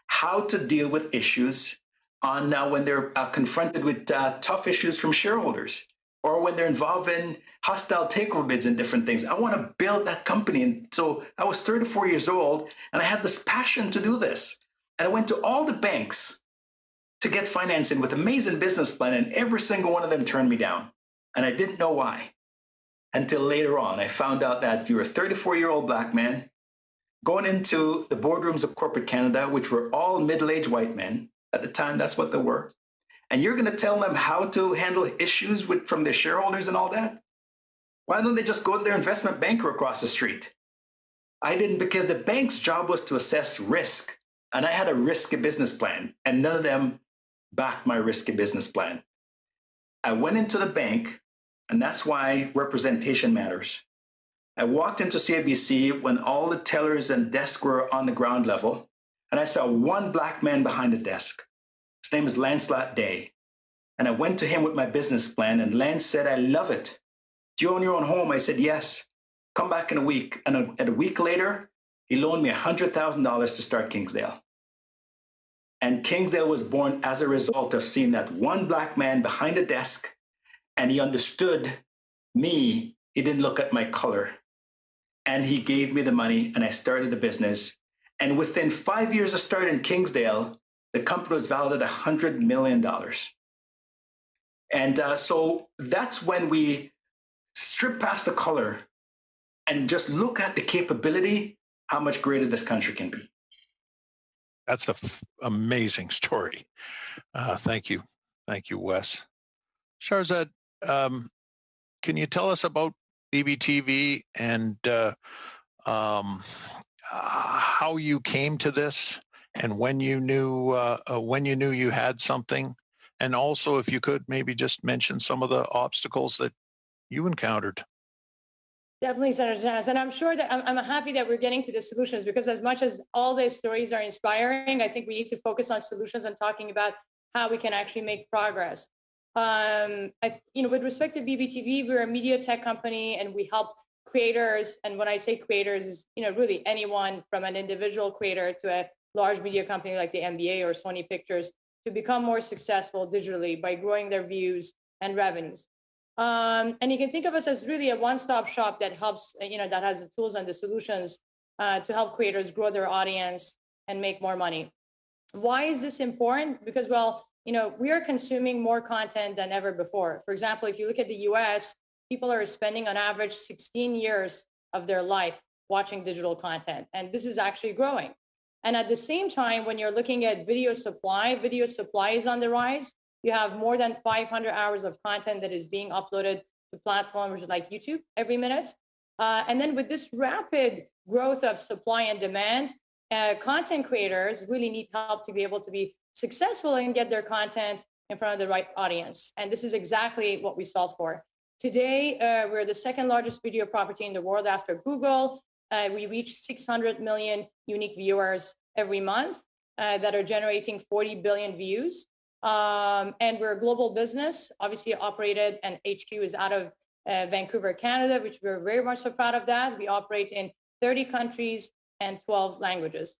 how to deal with issues on when they're confronted with tough issues from shareholders, or when they're involved in hostile takeover bids and different things. I want to build that company. And so I was 34 years old, and I had this passion to do this. And I went to all the banks to get financing with amazing business plan, and every single one of them turned me down. And I didn't know why until later on. I found out that you're a 34-year-old black man going into the boardrooms of corporate Canada, which were all middle-aged white men. At the time, that's what they were. And you're going to tell them how to handle issues from their shareholders and all that? Why don't they just go to their investment banker across the street? I didn't, because the bank's job was to assess risk. And I had a risky business plan, and none of them backed my risky business plan. I went into the bank, and that's why representation matters. I walked into CIBC when all the tellers and desks were on the ground level, and I saw one black man behind the desk. His name is Lancelot Day. And I went to him with my business plan, and Lance said, I love it. Do you own your own home? I said, yes. Come back in a week. And a week later, he loaned me $100,000 to start Kingsdale. And Kingsdale was born as a result of seeing that one black man behind a desk, and he understood me. He didn't look at my color. And he gave me the money, and I started the business. And within 5 years of starting Kingsdale, the company was valued at $100 million. And so that's when we strip past the color and just look at the capability, how much greater this country can be. That's an amazing story. Thank you. Thank you, Wes. Sharizad, can you tell us about Bbtv and how you came to this and when you knew you had something, and also if you could maybe just mention some of the obstacles that you encountered. Definitely, Senator Tannis. And I'm sure that I'm happy that we're getting to the solutions, because as much as all these stories are inspiring, I think we need to focus on solutions and talking about how we can actually make progress. With respect to Bbtv, we're a media tech company and we help creators. And when I say creators, is really anyone from an individual creator to a large media company like the NBA or Sony Pictures to become more successful digitally by growing their views and revenues. And you can think of us as really a one-stop shop that helps, that has the tools and the solutions to help creators grow their audience and make more money. Why is this important? Because, we are consuming more content than ever before. For example, if you look at the US, people are spending on average 16 years of their life watching digital content, and this is actually growing. And at the same time, when you're looking at video supply is on the rise. You have more than 500 hours of content that is being uploaded to platforms like YouTube every minute. And then with this rapid growth of supply and demand, content creators really need help to be able to be successful and get their content in front of the right audience. And this is exactly what we solve for. Today, we're the second largest video property in the world after Google. We reach 600 million unique viewers every month that are generating 40 billion views. And we're a global business, obviously operated, and HQ is out of Vancouver, Canada, which we're very much so proud of that. We operate in 30 countries and 12 languages.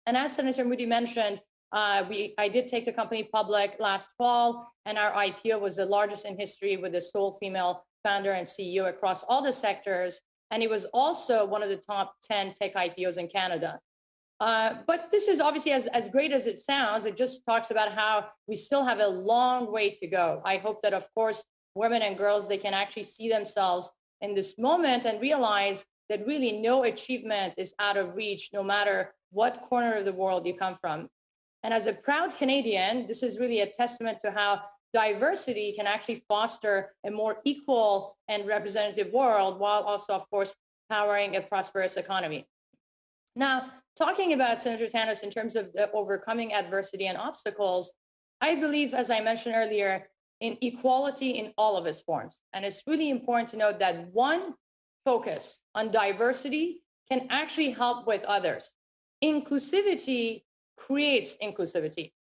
And as Senator Moody mentioned, I did take the company public last fall, and our IPO was the largest in history with a sole female founder and CEO across all the sectors. And it was also one of the top 10 tech IPOs in Canada. But this is obviously, as great as it sounds, it just talks about how we still have a long way to go. I hope that, of course, women and girls, they can actually see themselves in this moment and realize that really no achievement is out of reach, no matter what corner of the world you come from. And as a proud Canadian, this is really a testament to how diversity can actually foster a more equal and representative world, while also, of course, powering a prosperous economy. Now, talking about Senator Tannis in terms of overcoming adversity and obstacles, I believe, as I mentioned earlier, in equality in all of its forms. And it's really important to note that one focus on diversity can actually help with others. Inclusivity creates inclusivity.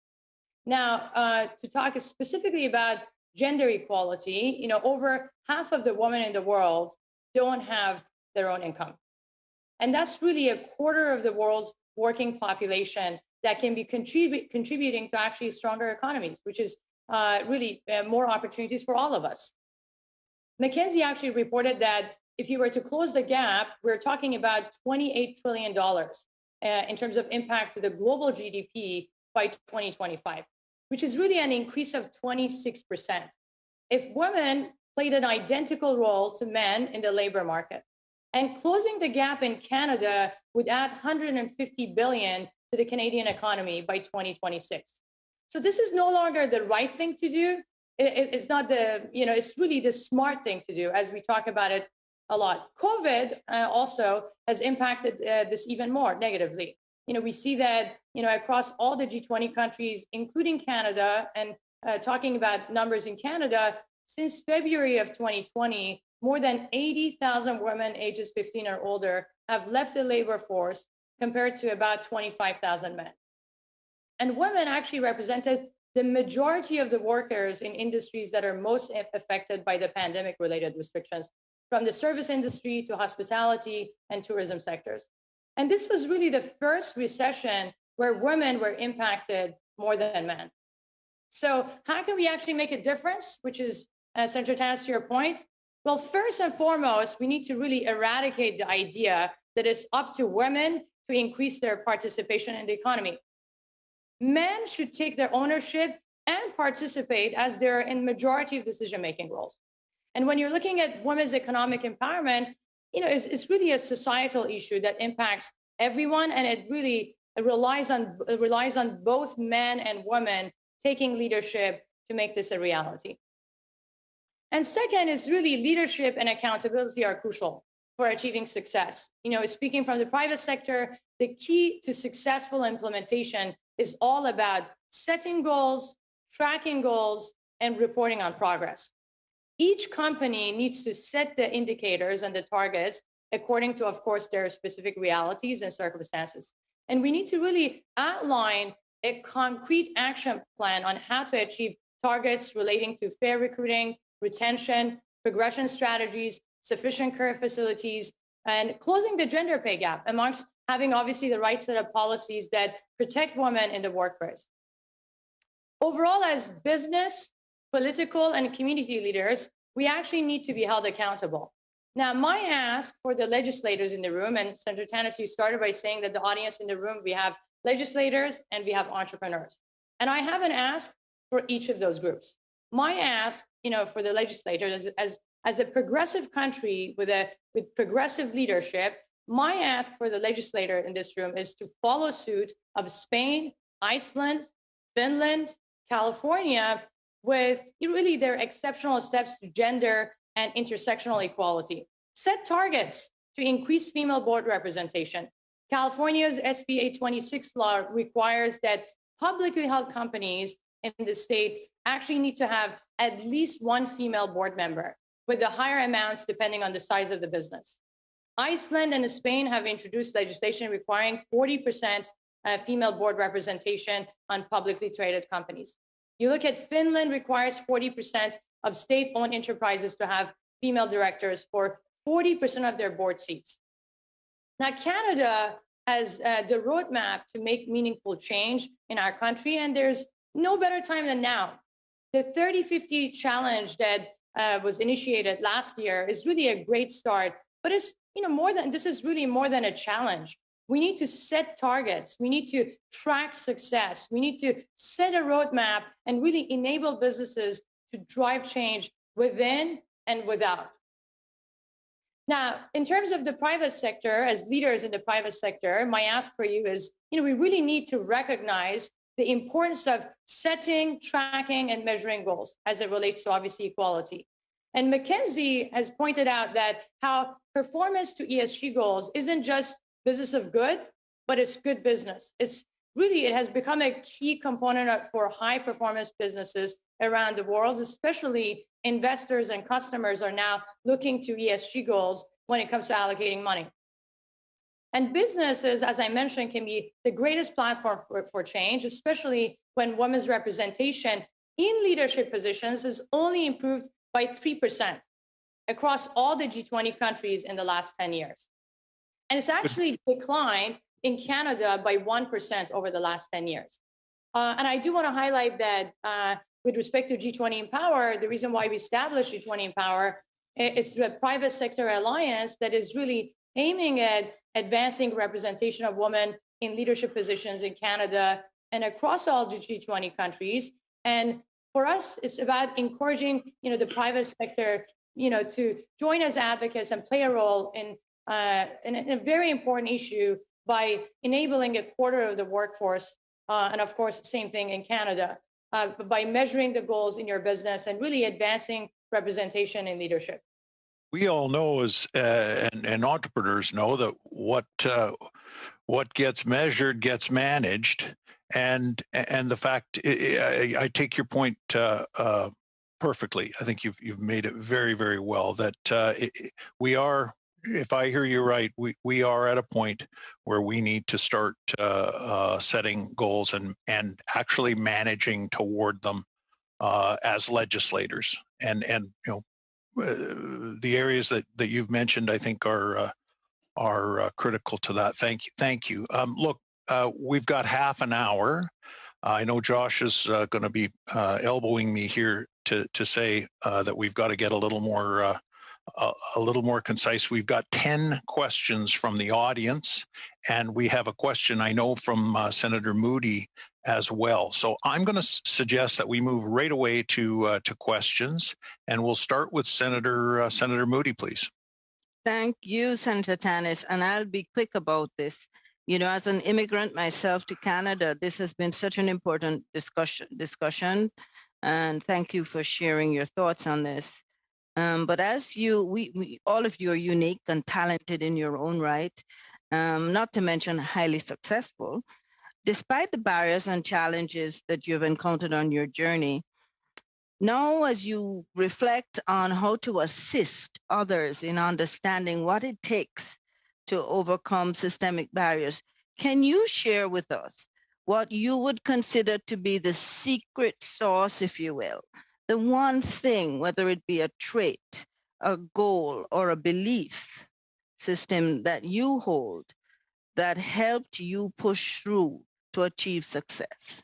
Now, to talk specifically about gender equality, over half of the women in the world don't have their own income. And that's really a quarter of the world's working population that can be contributing to actually stronger economies, which is really more opportunities for all of us. McKinsey actually reported that if you were to close the gap, we're talking about $28 trillion in terms of impact to the global GDP by 2025, which is really an increase of 26%. If women played an identical role to men in the labor market, and closing the gap in Canada would add $150 billion to the Canadian economy by 2026. So this is no longer the right thing to do. It's not it's really the smart thing to do, as we talk about it a lot. COVID also has impacted this even more negatively. We see that, across all the G20 countries, including Canada, and talking about numbers in Canada, since February of 2020, more than 80,000 women ages 15 or older have left the labor force, compared to about 25,000 men. And women actually represented the majority of the workers in industries that are most affected by the pandemic-related restrictions, from the service industry to hospitality and tourism sectors. And this was really the first recession where women were impacted more than men. So how can we actually make a difference, which is, Senator Tannis, to your point? Well, first and foremost, we need to really eradicate the idea that it's up to women to increase their participation in the economy. Men should take their ownership and participate, as they're in majority of decision-making roles. And when you're looking at women's economic empowerment, it's really a societal issue that impacts everyone, and it really relies on both men and women taking leadership to make this a reality. And second is really leadership and accountability are crucial for achieving success. Speaking from the private sector, the key to successful implementation is all about setting goals, tracking goals, and reporting on progress. Each company needs to set the indicators and the targets according to, of course, their specific realities and circumstances. And we need to really outline a concrete action plan on how to achieve targets relating to fair recruiting, retention, progression strategies, sufficient career facilities, and closing the gender pay gap amongst having obviously the right set of policies that protect women in the workplace. Overall, as business, political, and community leaders, we actually need to be held accountable. Now, my ask for the legislators in the room, and Senator Tannis, you started by saying that the audience in the room, we have legislators and we have entrepreneurs. And I have an ask for each of those groups. My ask, for the legislators, as a progressive country with progressive leadership, my ask for the legislator in this room is to follow suit of Spain, Iceland, Finland, California, with really their exceptional steps to gender and intersectional equality. Set targets to increase female board representation. California's SB 826 law requires that publicly held companies in the state actually need to have at least one female board member, with the higher amounts depending on the size of the business. Iceland and Spain have introduced legislation requiring 40% female board representation on publicly traded companies. You look at Finland, requires 40% of state-owned enterprises to have female directors for 40% of their board seats. Now, Canada has the roadmap to make meaningful change in our country, and there's no better time than now. The 30-50 challenge that was initiated last year is really a great start, but it's this is really more than a challenge. We need to set targets. We need to track success. We need to set a roadmap and really enable businesses to drive change within and without. Now, in terms of the private sector, as leaders in the private sector, my ask for you is, we really need to recognize the importance of setting, tracking, and measuring goals as it relates to obviously equality. And McKinsey has pointed out that how performance to ESG goals isn't just business of good, but it's good business. It has become a key component for high performance businesses around the world, especially investors and customers are now looking to ESG goals when it comes to allocating money. And businesses, as I mentioned, can be the greatest platform for change, especially when women's representation in leadership positions has only improved by 3% across all the G20 countries in the last 10 years. And it's actually declined in Canada by 1% over the last 10 years. And I do want to highlight that with respect to G20 Empower, the reason why we established G20 Empower is through a private sector alliance that is really aiming at advancing representation of women in leadership positions in Canada and across all G20 countries. And for us, it's about encouraging, the private sector, to join as advocates and play a role in a very important issue by enabling a quarter of the workforce, and of course, same thing in Canada, by measuring the goals in your business and really advancing representation in leadership. We all know and entrepreneurs know that what gets measured gets managed, and the fact I take your point perfectly. I think you've made it very, very well that we are. If I hear you right, we are at a point where we need to start setting goals and actually managing toward them as legislators. And the areas that you've mentioned, I think, are critical to that. Thank you. Look, we've got half an hour. I know Josh is going to be elbowing me here to say that we've got to get a little more concise. We've got 10 questions from the audience, and we have a question I know from Senator Moody as well. So I'm going to suggest that we move right away to questions, and we'll start with Senator Moody, please. Thank you, Senator Tannis, and I'll be quick about this. As an immigrant myself to Canada, this has been such an important discussion, and thank you for sharing your thoughts on this. But as we all of you are unique and talented in your own right, not to mention highly successful. Despite the barriers and challenges that you've encountered on your journey, now as you reflect on how to assist others in understanding what it takes to overcome systemic barriers, can you share with us what you would consider to be the secret sauce, if you will, the one thing, whether it be a trait, a goal, or a belief system that you hold that helped you push through to achieve success?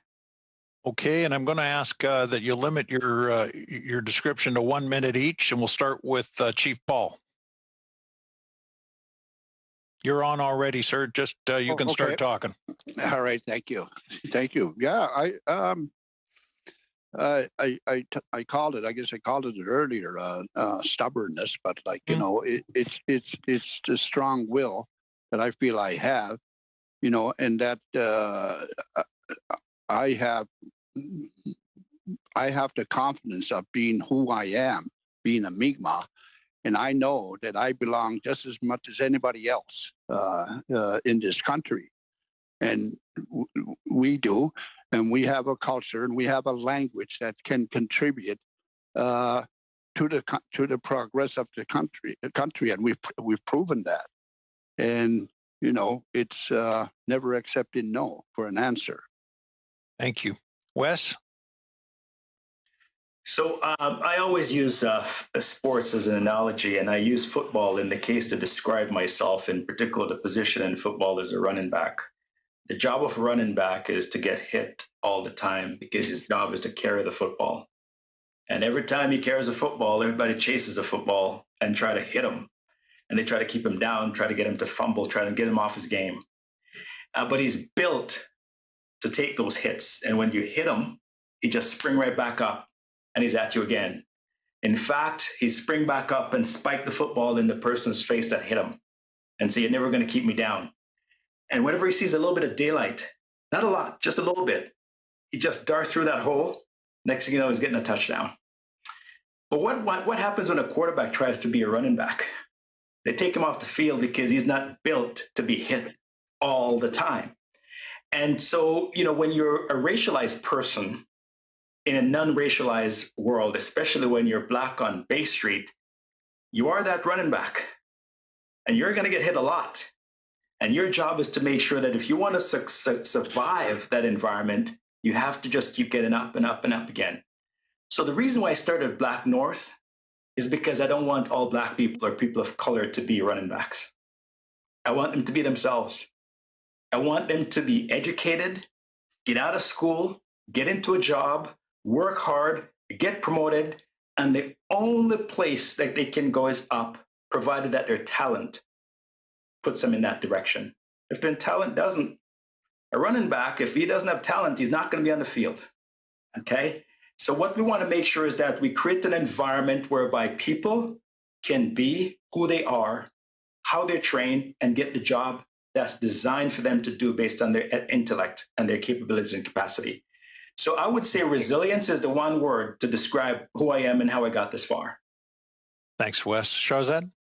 Okay, and I'm going to ask that you limit your description to 1 minute each, and we'll start with Chief Paul. You're on already, sir. Just you can start talking. All right, thank you. Yeah, I called it. I guess I called it earlier, stubbornness, but like you know, it's the strong will that I feel I have, you know, and that I have the confidence of being who I am, being a Mi'kmaq, and I know that I belong just as much as anybody else in this country, and we do, and we have a culture and we have a language that can contribute to the progress of the country, and we've proven that, and you know it's never accepting no for an answer. Thank you. Wes? So I always use sports as an analogy, and I use football in the case to describe myself. In particular, the position in football is a running back. The job of a running back is to get hit all the time because his job is to carry the football. And every time he carries a football, everybody chases the football and try to hit him. And they try to keep him down, try to get him to fumble, try to get him off his game. But he's built to take those hits. And when you hit him, he just spring right back up and he's at you again. In fact, he'd spring back up and spike the football in the person's face that hit him and say, "You're never going to keep me down." And whenever he sees a little bit of daylight, not a lot, just a little bit, he just darts through that hole. Next thing you know, he's getting a touchdown. But what happens when a quarterback tries to be a running back? They take him off the field because he's not built to be hit all the time. And so, you know, when you're a racialized person in a non-racialized world, especially when you're Black on Bay Street, you are that running back. And you're going to get hit a lot. And your job is to make sure that if you want to survive that environment, you have to just keep getting up and up and up again. So the reason why I started Black North is because I don't want all Black people or people of color to be running backs. I want them to be themselves. I want them to be educated, get out of school, get into a job, work hard, get promoted, and the only place that they can go is up, provided that their talent puts them in that direction. If their talent doesn't, a running back, if he doesn't have talent, he's not going to be on the field. Okay? So what we want to make sure is that we create an environment whereby people can be who they are, how they're trained, and get the job that's designed for them to do based on their intellect and their capabilities and capacity. So I would say resilience is the one word to describe who I am and how I got this far. Thanks, Wes. Sharizad?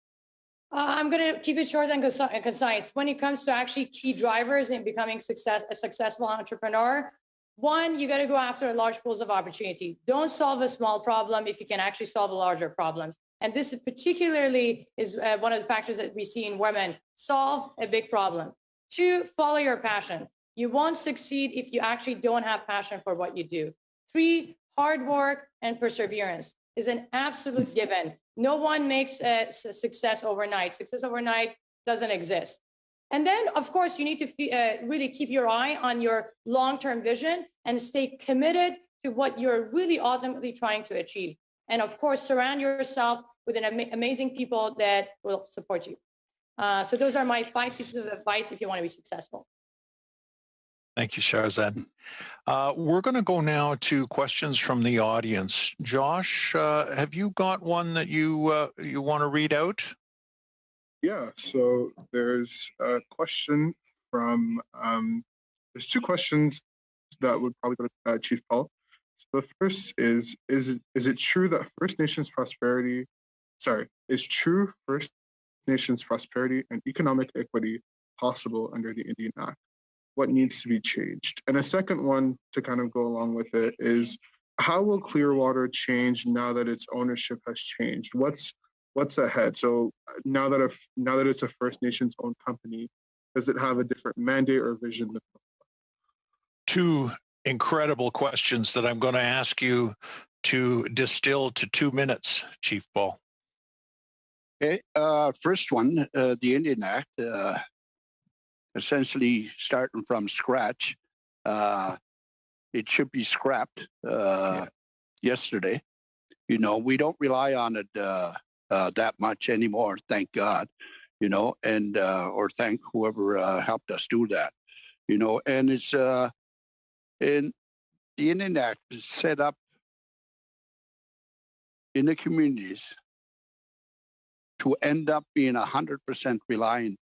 I'm going to keep it short and concise. When it comes to actually key drivers in becoming a successful entrepreneur, one, you got to go after large pools of opportunity. Don't solve a small problem if you can actually solve a larger problem. And this particularly is one of the factors that we see in women. Solve a big problem. Two, follow your passion. You won't succeed if you actually don't have passion for what you do. Three, hard work and perseverance is an absolute given. No one makes success overnight. Success overnight doesn't exist. And then, of course, you need to really keep your eye on your long-term vision and stay committed to what you're really ultimately trying to achieve. And of course, surround yourself with amazing people that will support you. So those are my 5 pieces of advice if you want to be successful. Thank you, Sharizad. We're going to go now to questions from the audience. Josh, have you got one that you want to read out? Yeah, so there's a question from, there's 2 questions that would probably go to Chief Paul. So the first is it true that First Nations prosperity and economic equity possible under the Indian Act? What needs to be changed? And a second one to kind of go along with it is, how will Clearwater change now that its ownership has changed? What's ahead? So now that it's a First Nations owned company, does it have a different mandate or vision? Two incredible questions that I'm going to ask you to distill to 2 minutes, Chief Paul. Okay, first one, the Indian Act, essentially starting from scratch. It should be scrapped yesterday. You know, we don't rely on it that much anymore, thank God, you know, and or thank whoever helped us do that, you know, and it's and the Indian Act is set up in the communities to end up being 100% reliant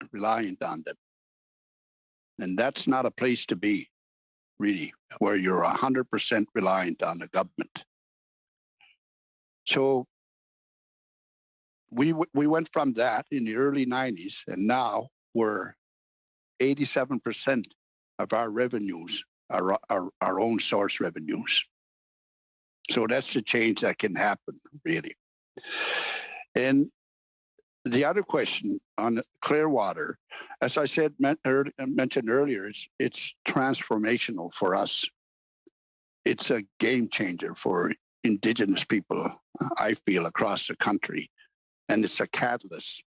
on them. And that's not a place to be, really, where you're 100% reliant on the government. So we went from that in the early 90s, and now we're 87% of our revenues are our own source revenues. So that's the change that can happen, really. And the other question on Clearwater, as I said, mentioned earlier, it's transformational for us. It's a game changer for Indigenous people, I feel, across the country. And it's a catalyst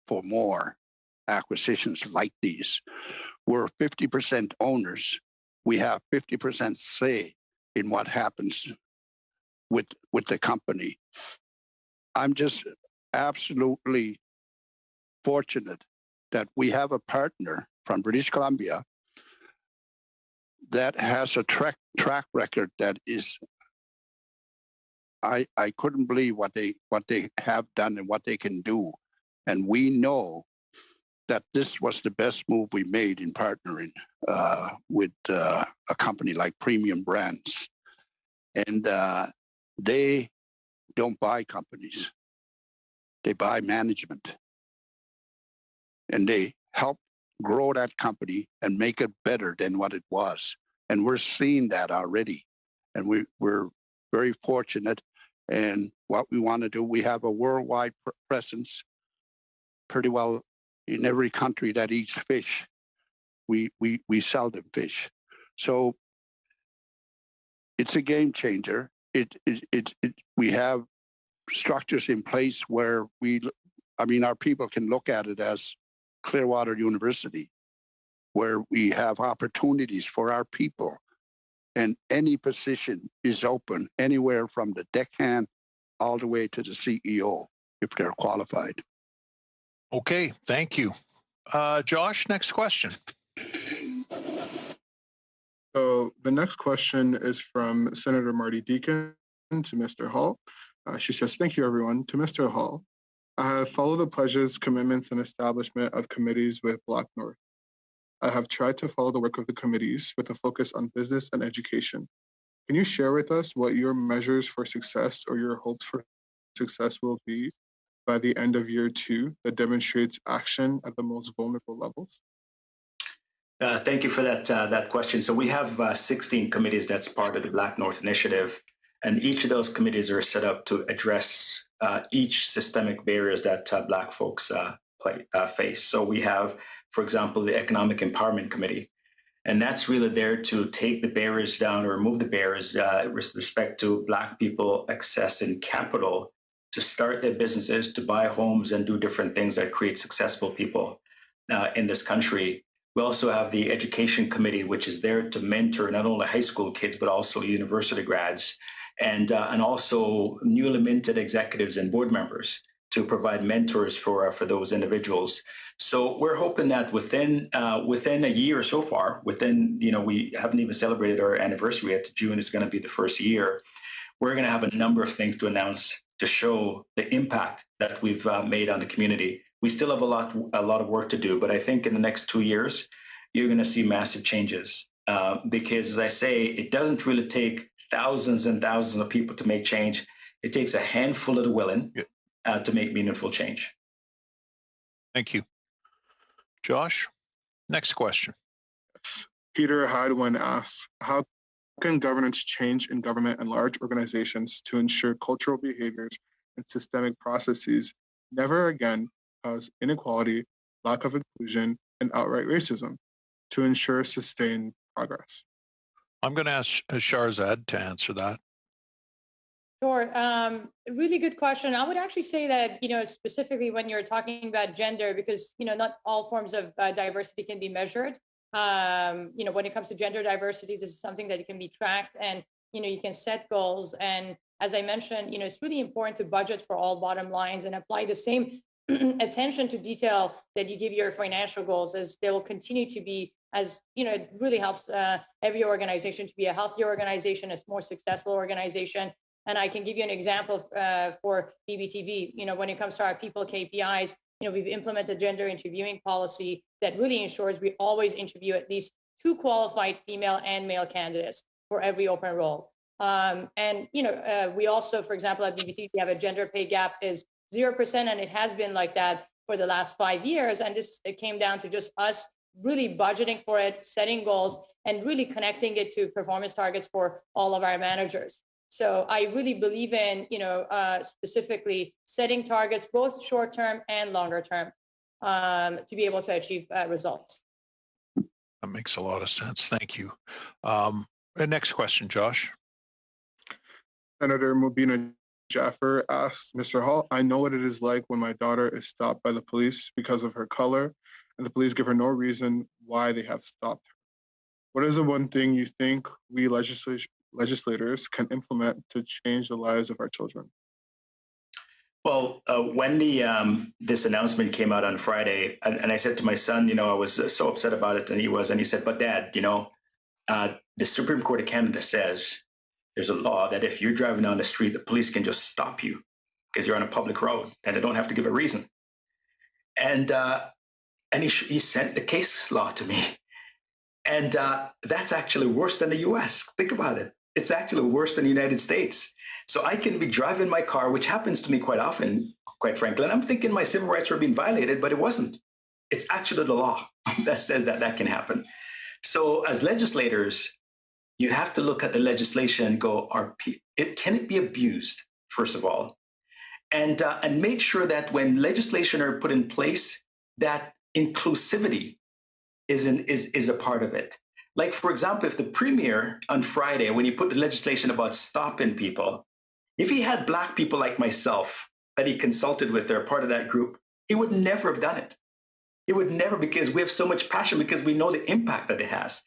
for more acquisitions like these. We're 50% owners. We have 50% say in what happens with the company. I'm just absolutely fortunate that we have a partner from British Columbia that has a track record that is, I couldn't believe what they have done and what they can do. And we know that this was the best move we made in partnering with a company like Premium Brands. And they don't buy companies. They buy management. And they help grow that company and make it better than what it was. And we're seeing that already. And we're very fortunate. And what we want to do, we have a worldwide presence pretty well in every country that eats fish. We sell them fish. So it's a game changer. We have structures in place where our people can look at it as Clearwater University, where we have opportunities for our people, and any position is open anywhere from the deckhand all the way to the CEO if they're qualified. Okay, thank you. Josh, next question. So the next question is from Senator Marty Deacon to Mr. Hall. She says, thank you, everyone. To Mr. Hall, I have followed the pledges, commitments, and establishment of committees with Black North. I have tried to follow the work of the committees with a focus on business and education. Can you share with us what your measures for success or your hopes for success will be by the end of year 2 that demonstrates action at the most vulnerable levels? Thank you for that question. So we have 16 committees that's part of the Black North Initiative, and each of those committees are set up to address each systemic barriers that Black folks face. So we have, for example, the Economic Empowerment Committee, and that's really there to take the barriers down or remove the barriers with respect to Black people accessing capital to start their businesses, to buy homes and do different things that create successful people in this country. We also have the Education Committee, which is there to mentor not only high school kids, but also university grads, and also newly minted executives and board members to provide mentors for those individuals. So we're hoping that within a year so far, we haven't even celebrated our anniversary yet. June is going to be the first year. We're going to have a number of things to announce to show the impact that we've made on the community. We still have a lot of work to do, but I think in the next 2 years, you're going to see massive changes because, as I say, it doesn't really take thousands and thousands of people to make change. It takes a handful of the willing to make meaningful change. Thank you. Josh? Next question. Peter Hadwin asks, how can governance change in government and large organizations to ensure cultural behaviors and systemic processes never again cause inequality, lack of inclusion, and outright racism to ensure sustained progress? I'm going to ask Sharizad to answer that. Sure. Really good question. I would actually say that, specifically when you're talking about gender, because, not all forms of diversity can be measured. When it comes to gender diversity, this is something that can be tracked and, you can set goals. And as I mentioned, it's really important to budget for all bottom lines and apply the same attention to detail that you give your financial goals, as they will continue to be, as it really helps every organization to be a healthier organization, a more successful organization. And I can give you an example for Bbtv. When it comes to our people KPIs, we've implemented gender interviewing policy that really ensures we always interview at least 2 qualified female and male candidates for every open role. We also, for example, at Bbtv, we have a gender pay gap is 0%, and it has been like that for the last 5 years. And it came down to just us really budgeting for it, setting goals, and really connecting it to performance targets for all of our managers. So I really believe in, specifically setting targets, both short-term and longer-term, to be able to achieve results. That makes a lot of sense. Thank you. The next question, Josh. Senator Mubina Jaffer asks, Mr. Hall, I know what it is like when my daughter is stopped by the police because of her color, and the police give her no reason why they have stopped her. What is the one thing you think we legislators can implement to change the lives of our children? Well, when this announcement came out on Friday, and I said to my son, I was so upset about it, and he said, but Dad, the Supreme Court of Canada says there's a law that if you're driving down the street, the police can just stop you because you're on a public road, and they don't have to give a reason. And he sent the case law to me. And that's actually worse than the US. Think about it. It's actually worse than the United States. So I can be driving my car, which happens to me quite often, quite frankly, and I'm thinking my civil rights were being violated, but it wasn't. It's actually the law that says that can happen. So as legislators, you have to look at the legislation and go, can it be abused, first of all? And make sure that when legislation are put in place, that inclusivity is a part of it. Like, for example, if the premier on Friday, when he put the legislation about stopping people, if he had Black people like myself that he consulted with, they're part of that group, he would never have done it. He would never, because we have so much passion, because we know the impact that it has.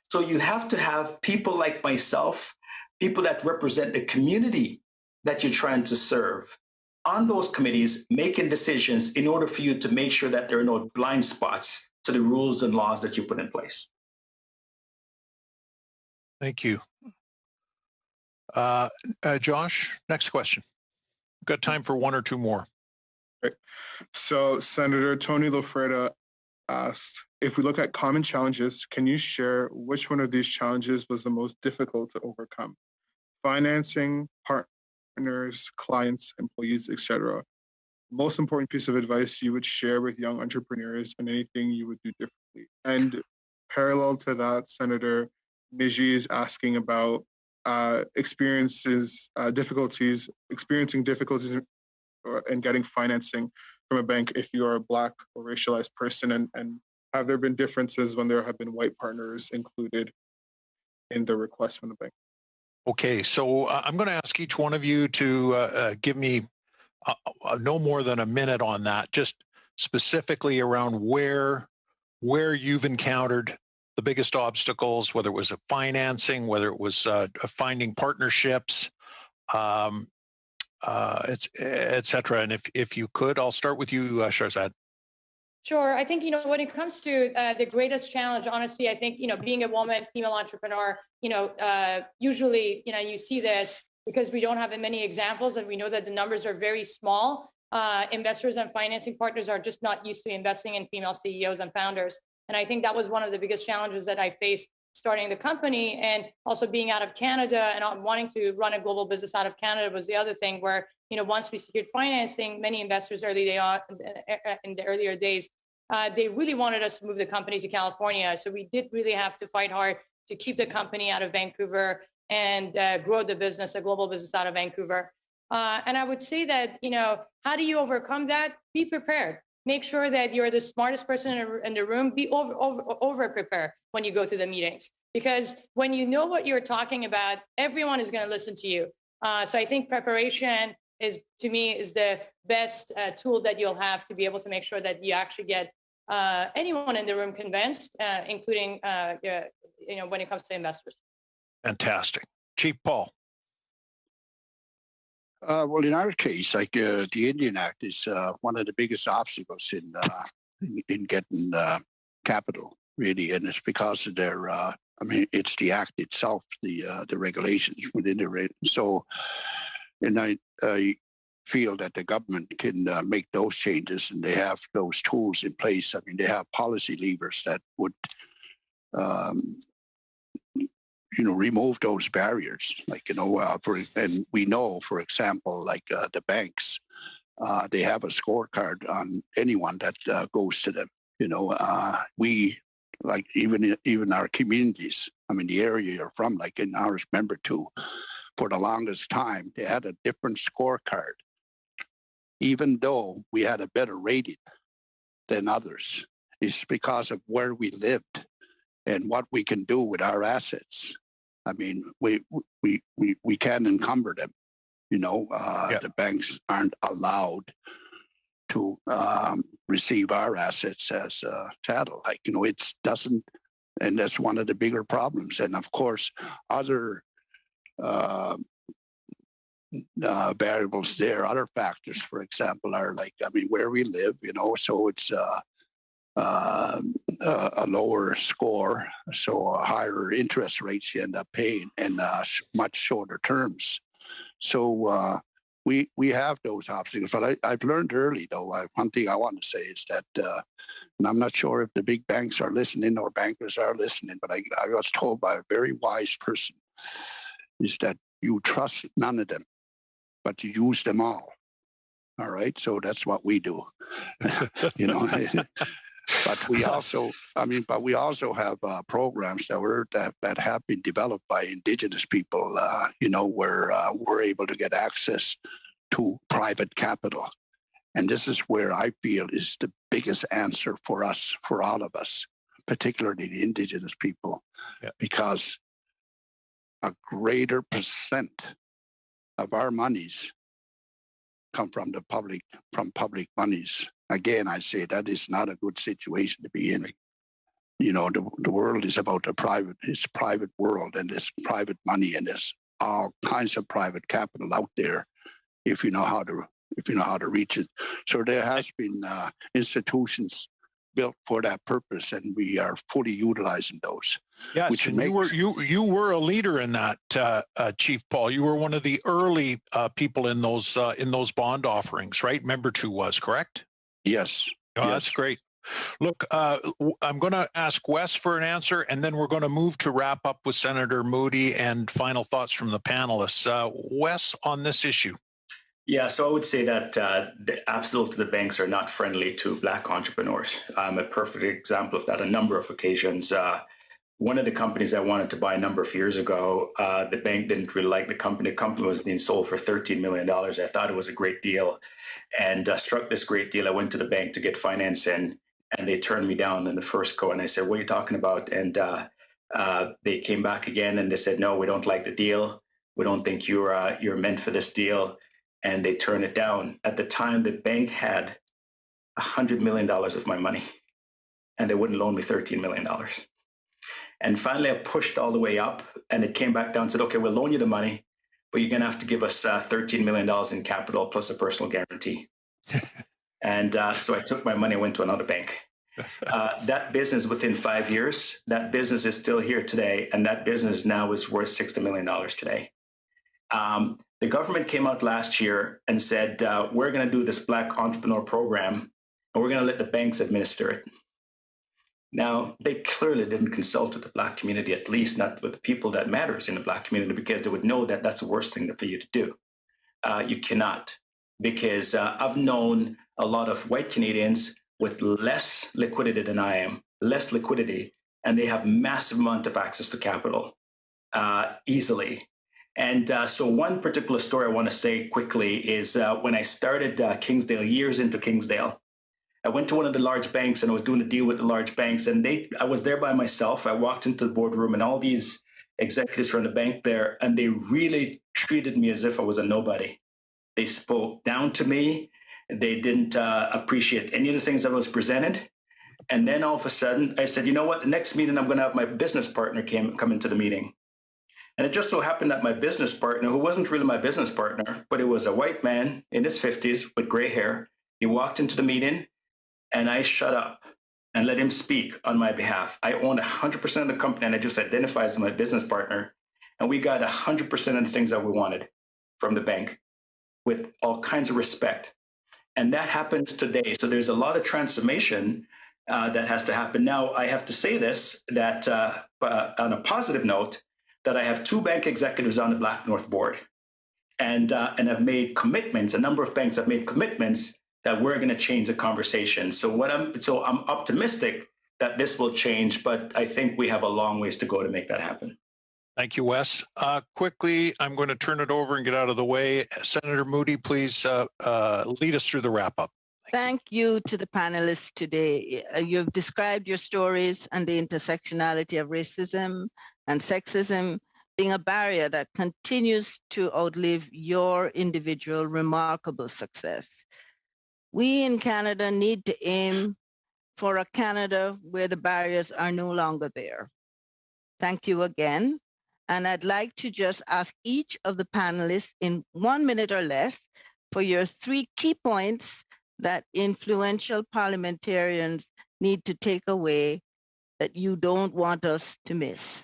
So you have to have people like myself, people that represent the community that you're trying to serve, on those committees, making decisions in order for you to make sure that there are no blind spots to the rules and laws that you put in place. Thank you. Josh, next question. We've got time for 1 or 2 more. Okay. So Senator Tony Lofreda asked, if we look at common challenges, can you share which one of these challenges was the most difficult to overcome? Financing, partners, clients, employees, etc. Most important piece of advice you would share with young entrepreneurs, and anything you would do differently. And parallel to that, Senator Miji is asking about experiencing difficulties in getting financing from a bank if you are a Black or racialized person, and have there been differences when there have been white partners included in the request from the bank? Okay, so I'm going to ask each one of you to give me no more than a minute on that, just specifically around where you've encountered the biggest obstacles, whether it was financing, whether it was finding partnerships, et cetera. And if you could, I'll start with you, Sharizad. Sure. I think, when it comes to the greatest challenge, honestly, I think, being a woman, female entrepreneur, usually, you see this because we don't have many examples, and we know that the numbers are very small. Investors and financing partners are just not used to investing in female CEOs and founders. And I think that was one of the biggest challenges that I faced starting the company, and also being out of Canada and wanting to run a global business out of Canada was the other thing where, once we secured financing, many investors in the earlier days they really wanted us to move the company to California. So we did really have to fight hard to keep the company out of Vancouver and grow the business, a global business out of Vancouver. And I would say that, how do you overcome that? Be prepared. Make sure that you're the smartest person in the room. Be over prepared when you go to the meetings, because when you know what you're talking about, everyone is going to listen to you. So I think preparation is, to me, is the best tool that you'll have to be able to make sure that you actually get anyone in the room convinced, including when it comes to investors. Fantastic. Chief Paul. Well, in our case, like the Indian Act is one of the biggest obstacles in getting capital, really, and it's because of their. It's the act itself, the regulations within the so, and I feel that the government can make those changes, and they have those tools in place. I mean, they have policy levers that would. Remove those barriers, and we know, for example, like the banks, they have a scorecard on anyone that goes to them. We, like even our communities, the area you're from, like in ours, member two, for the longest time, they had a different scorecard, even though we had a better rating than others. It's because of where we lived and what we can do with our assets. We can't encumber them. The banks aren't allowed to receive our assets as chattel. It doesn't, and that's one of the bigger problems. And of course, other variables there, other factors, for example, are where we live. So it's a lower score, so higher interest rates you end up paying, and much shorter terms. So we have those obstacles. But I've learned early, though, one thing I want to say is that, and I'm not sure if the big banks are listening or bankers are listening, but I was told by a very wise person, is that you trust none of them, but you use them all. All right, so that's what we do. But we also, have programs that have been developed by Indigenous people, where we're able to get access to private capital. And this is where I feel is the biggest answer for us, for all of us, particularly the Indigenous people, because a greater percent of our monies come from public monies. Again, I say that is not a good situation to be in. The world is about it's a private world, and there's private money, and there's all kinds of private capital out there if you know how to reach it. So there has been institutions built for that purpose, and we are fully utilizing those. Yes, which and you were a leader in that, Chief Paul. You were one of the early people in those bond offerings, right? Member two was, correct? Yes. Oh, yes. That's great. Look, I'm going to ask Wes for an answer, and then we're going to move to wrap up with Senator Moody and final thoughts from the panelists. Wes, on this issue. Yeah, so I would say that absolutely the banks are not friendly to Black entrepreneurs. I'm a perfect example of that on a number of occasions. One of the companies I wanted to buy a number of years ago, the bank didn't really like the company. The company was being sold for $13 million. I thought it was a great deal, and struck this great deal. I went to the bank to get financing, and they turned me down in the first go. And I said, "What are you talking about?" And they came back again, and they said, "No, we don't like the deal. We don't think you're meant for this deal." And they turned it down. At the time, the bank had $100 million of my money, and they wouldn't loan me $13 million. And finally, I pushed all the way up, and it came back down and said, "Okay, we'll loan you the money, but you're going to have to give us $13 million in capital plus a personal guarantee." And so I took my money and went to another bank. That business, within 5 years, that business is still here today, and that business now is worth $60 million today. The government came out last year and said, we're going to do this Black Entrepreneur Program, and we're going to let the banks administer it. Now, they clearly didn't consult with the Black community, at least not with the people that matters in the Black community, because they would know that that's the worst thing for you to do. You cannot, because I've known a lot of white Canadians with less liquidity than I am, less liquidity, and they have massive amount of access to capital easily. And so one particular story I want to say quickly is when I started Kingsdale, years into Kingsdale, I went to one of the large banks and I was doing a deal with the large banks, and I was there by myself. I walked into the boardroom and all these executives from the bank there, and they really treated me as if I was a nobody. They spoke down to me. They didn't appreciate any of the things that was presented. And then all of a sudden I said, you know what, the next meeting I'm going to have my business partner come into the meeting. And it just so happened that my business partner, who wasn't really my business partner, but it was a white man in his 50s with gray hair, he walked into the meeting and I shut up and let him speak on my behalf. I owned 100% of the company and I just identified as my business partner. And we got 100% of the things that we wanted from the bank with all kinds of respect. And that happens today. So there's a lot of transformation that has to happen. Now, I have to say this, that on a positive note, that I have 2 bank executives on the Black North board and have made commitments. A number of banks have made commitments that we're going to change the conversation. So I'm optimistic that this will change, but I think we have a long ways to go to make that happen. Thank you, Wes. Quickly, I'm going to turn it over and get out of the way. Senator Moody, please lead us through the wrap-up. Thank you to the panelists today. You've described your stories and the intersectionality of racism and sexism being a barrier that continues to outlive your individual remarkable success. We in Canada need to aim for a Canada where the barriers are no longer there. Thank you again. And I'd like to just ask each of the panelists in 1 minute or less for your 3 key points that influential parliamentarians need to take away that you don't want us to miss.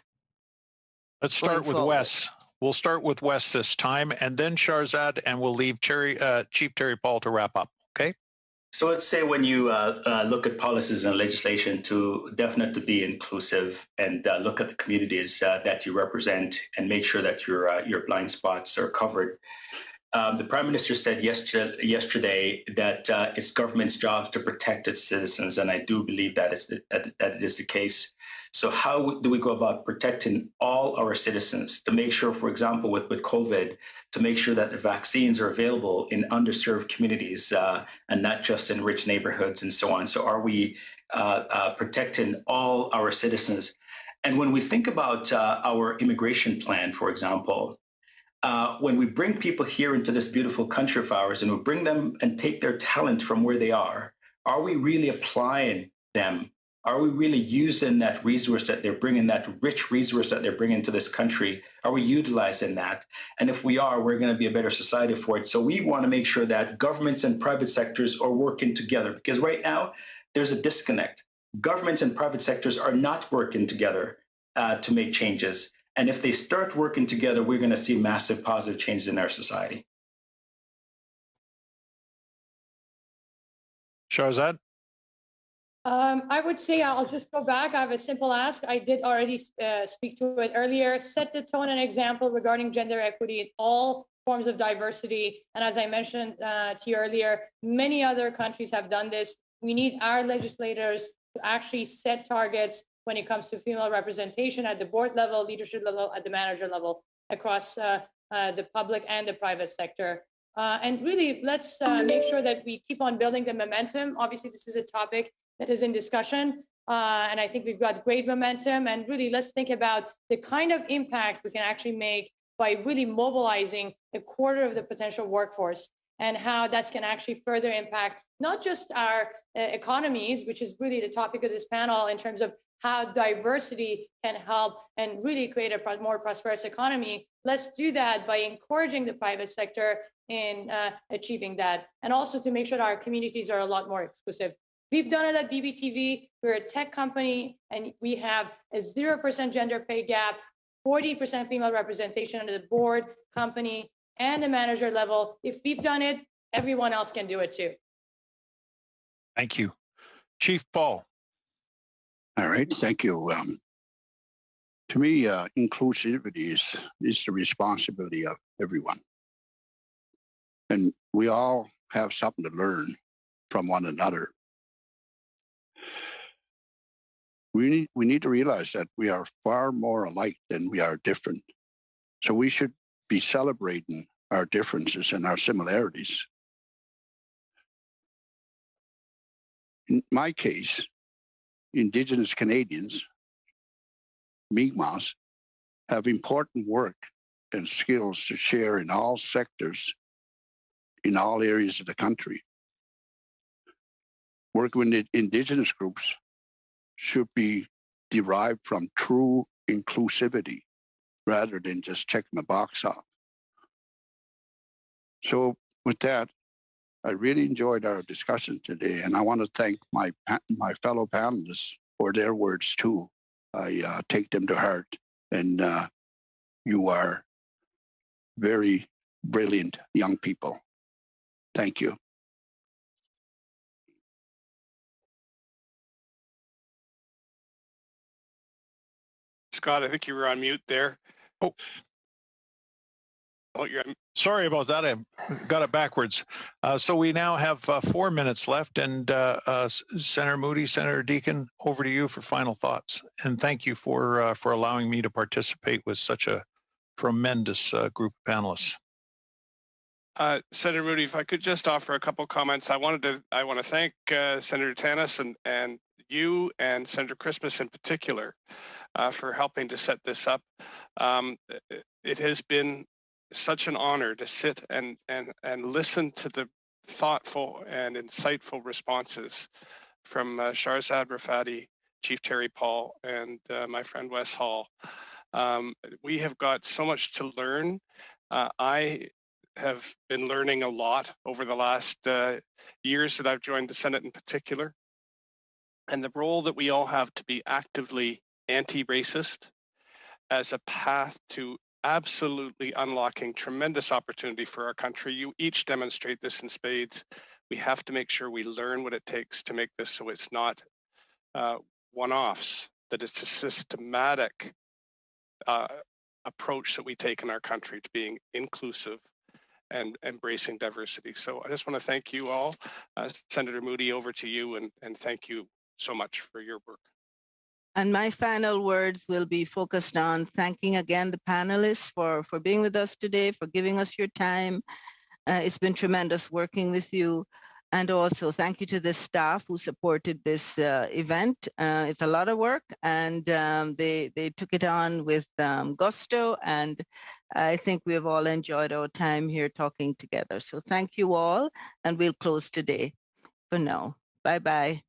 Let's start with Wes. We'll start with Wes this time, and then Sharizad, and we'll leave Chief Terry Paul to wrap up, okay? So let's say when you look at policies and legislation, to definitely be inclusive and look at the communities that you represent and make sure that your blind spots are covered. The Prime Minister said yesterday that it's government's job to protect its citizens, and I do believe that it is the case. So how do we go about protecting all our citizens to make sure, for example, with COVID, to make sure that the vaccines are available in underserved communities and not just in rich neighborhoods and so on? So are we protecting all our citizens? And when we think about our immigration plan, for example, when we bring people here into this beautiful country of ours and we bring them and take their talent from where they are we really applying them? Are we really using that resource that they're bringing, that rich resource that they're bringing to this country? Are we utilizing that? And if we are, we're going to be a better society for it. So we want to make sure that governments and private sectors are working together, because right now there's a disconnect. Governments and private sectors are not working together to make changes. And if they start working together, we're going to see massive positive changes in our society. Sharizad? I would say I'll just go back. I have a simple ask. I did already speak to it earlier. Set the tone and example regarding gender equity in all forms of diversity. And as I mentioned to you earlier, many other countries have done this. We need our legislators to actually set targets when it comes to female representation at the board level, leadership level, at the manager level, across the public and the private sector. And really, let's make sure that we keep on building the momentum. Obviously, this is a topic that is in discussion, and I think we've got great momentum. And really, let's think about the kind of impact we can actually make by really mobilizing a quarter of the potential workforce, and how that can actually further impact not just our economies, which is really the topic of this panel, in terms of how diversity can help and really create a more prosperous economy. Let's do that by encouraging the private sector in achieving that, and also to make sure that our communities are a lot more exclusive. We've done it at Bbtv. We're a tech company, and we have a 0% gender pay gap, 40% female representation under the board, company, and the manager level. If we've done it, everyone else can do it too. Thank you. Chief Paul. All right, thank you. To me, inclusivity is the responsibility of everyone. And we all have something to learn from one another. We need to realize that we are far more alike than we are different. So we should be celebrating our differences and our similarities. In my case, Indigenous Canadians, Mi'kmaq, have important work and skills to share in all sectors, in all areas of the country. Work with the Indigenous groups should be derived from true inclusivity rather than just checking the box off. So with that, I really enjoyed our discussion today, and I want to thank my fellow panelists for their words too. I take them to heart, and you are very brilliant young people. Thank you. Scott, I think you were on mute there. Oh, you're on. Sorry about that. I got it backwards. So we now have 4 minutes left, and Senator Moody, Senator Deakin, over to you for final thoughts. And thank you for allowing me to participate with such a tremendous group of panelists. Senator Moody, if I could just offer a couple comments. I want to thank Senator Tannis and you and Senator Christmas in particular for helping to set this up. It has been such an honor to sit and listen to the thoughtful and insightful responses from Sharizad Rafferty, Chief Terry Paul, and my friend Wes Hall. We have got so much to learn. I have been learning a lot over the last years that I've joined the Senate in particular, and the role that we all have to be actively anti-racist as a path to absolutely unlocking tremendous opportunity for our country. You each demonstrate this in spades. We have to make sure we learn what it takes to make this so it's not one-offs, that it's a systematic approach that we take in our country to being inclusive and embracing diversity. So I just want to thank you all. Senator Moody, over to you, and thank you so much for your work. And my final words will be focused on thanking again the panelists for being with us today, for giving us your time. It's been tremendous working with you. And also thank you to the staff who supported this event. It's a lot of work, and they took it on with gusto. And I think we've all enjoyed our time here talking together. So thank you all, and we'll close today for now. Bye-bye.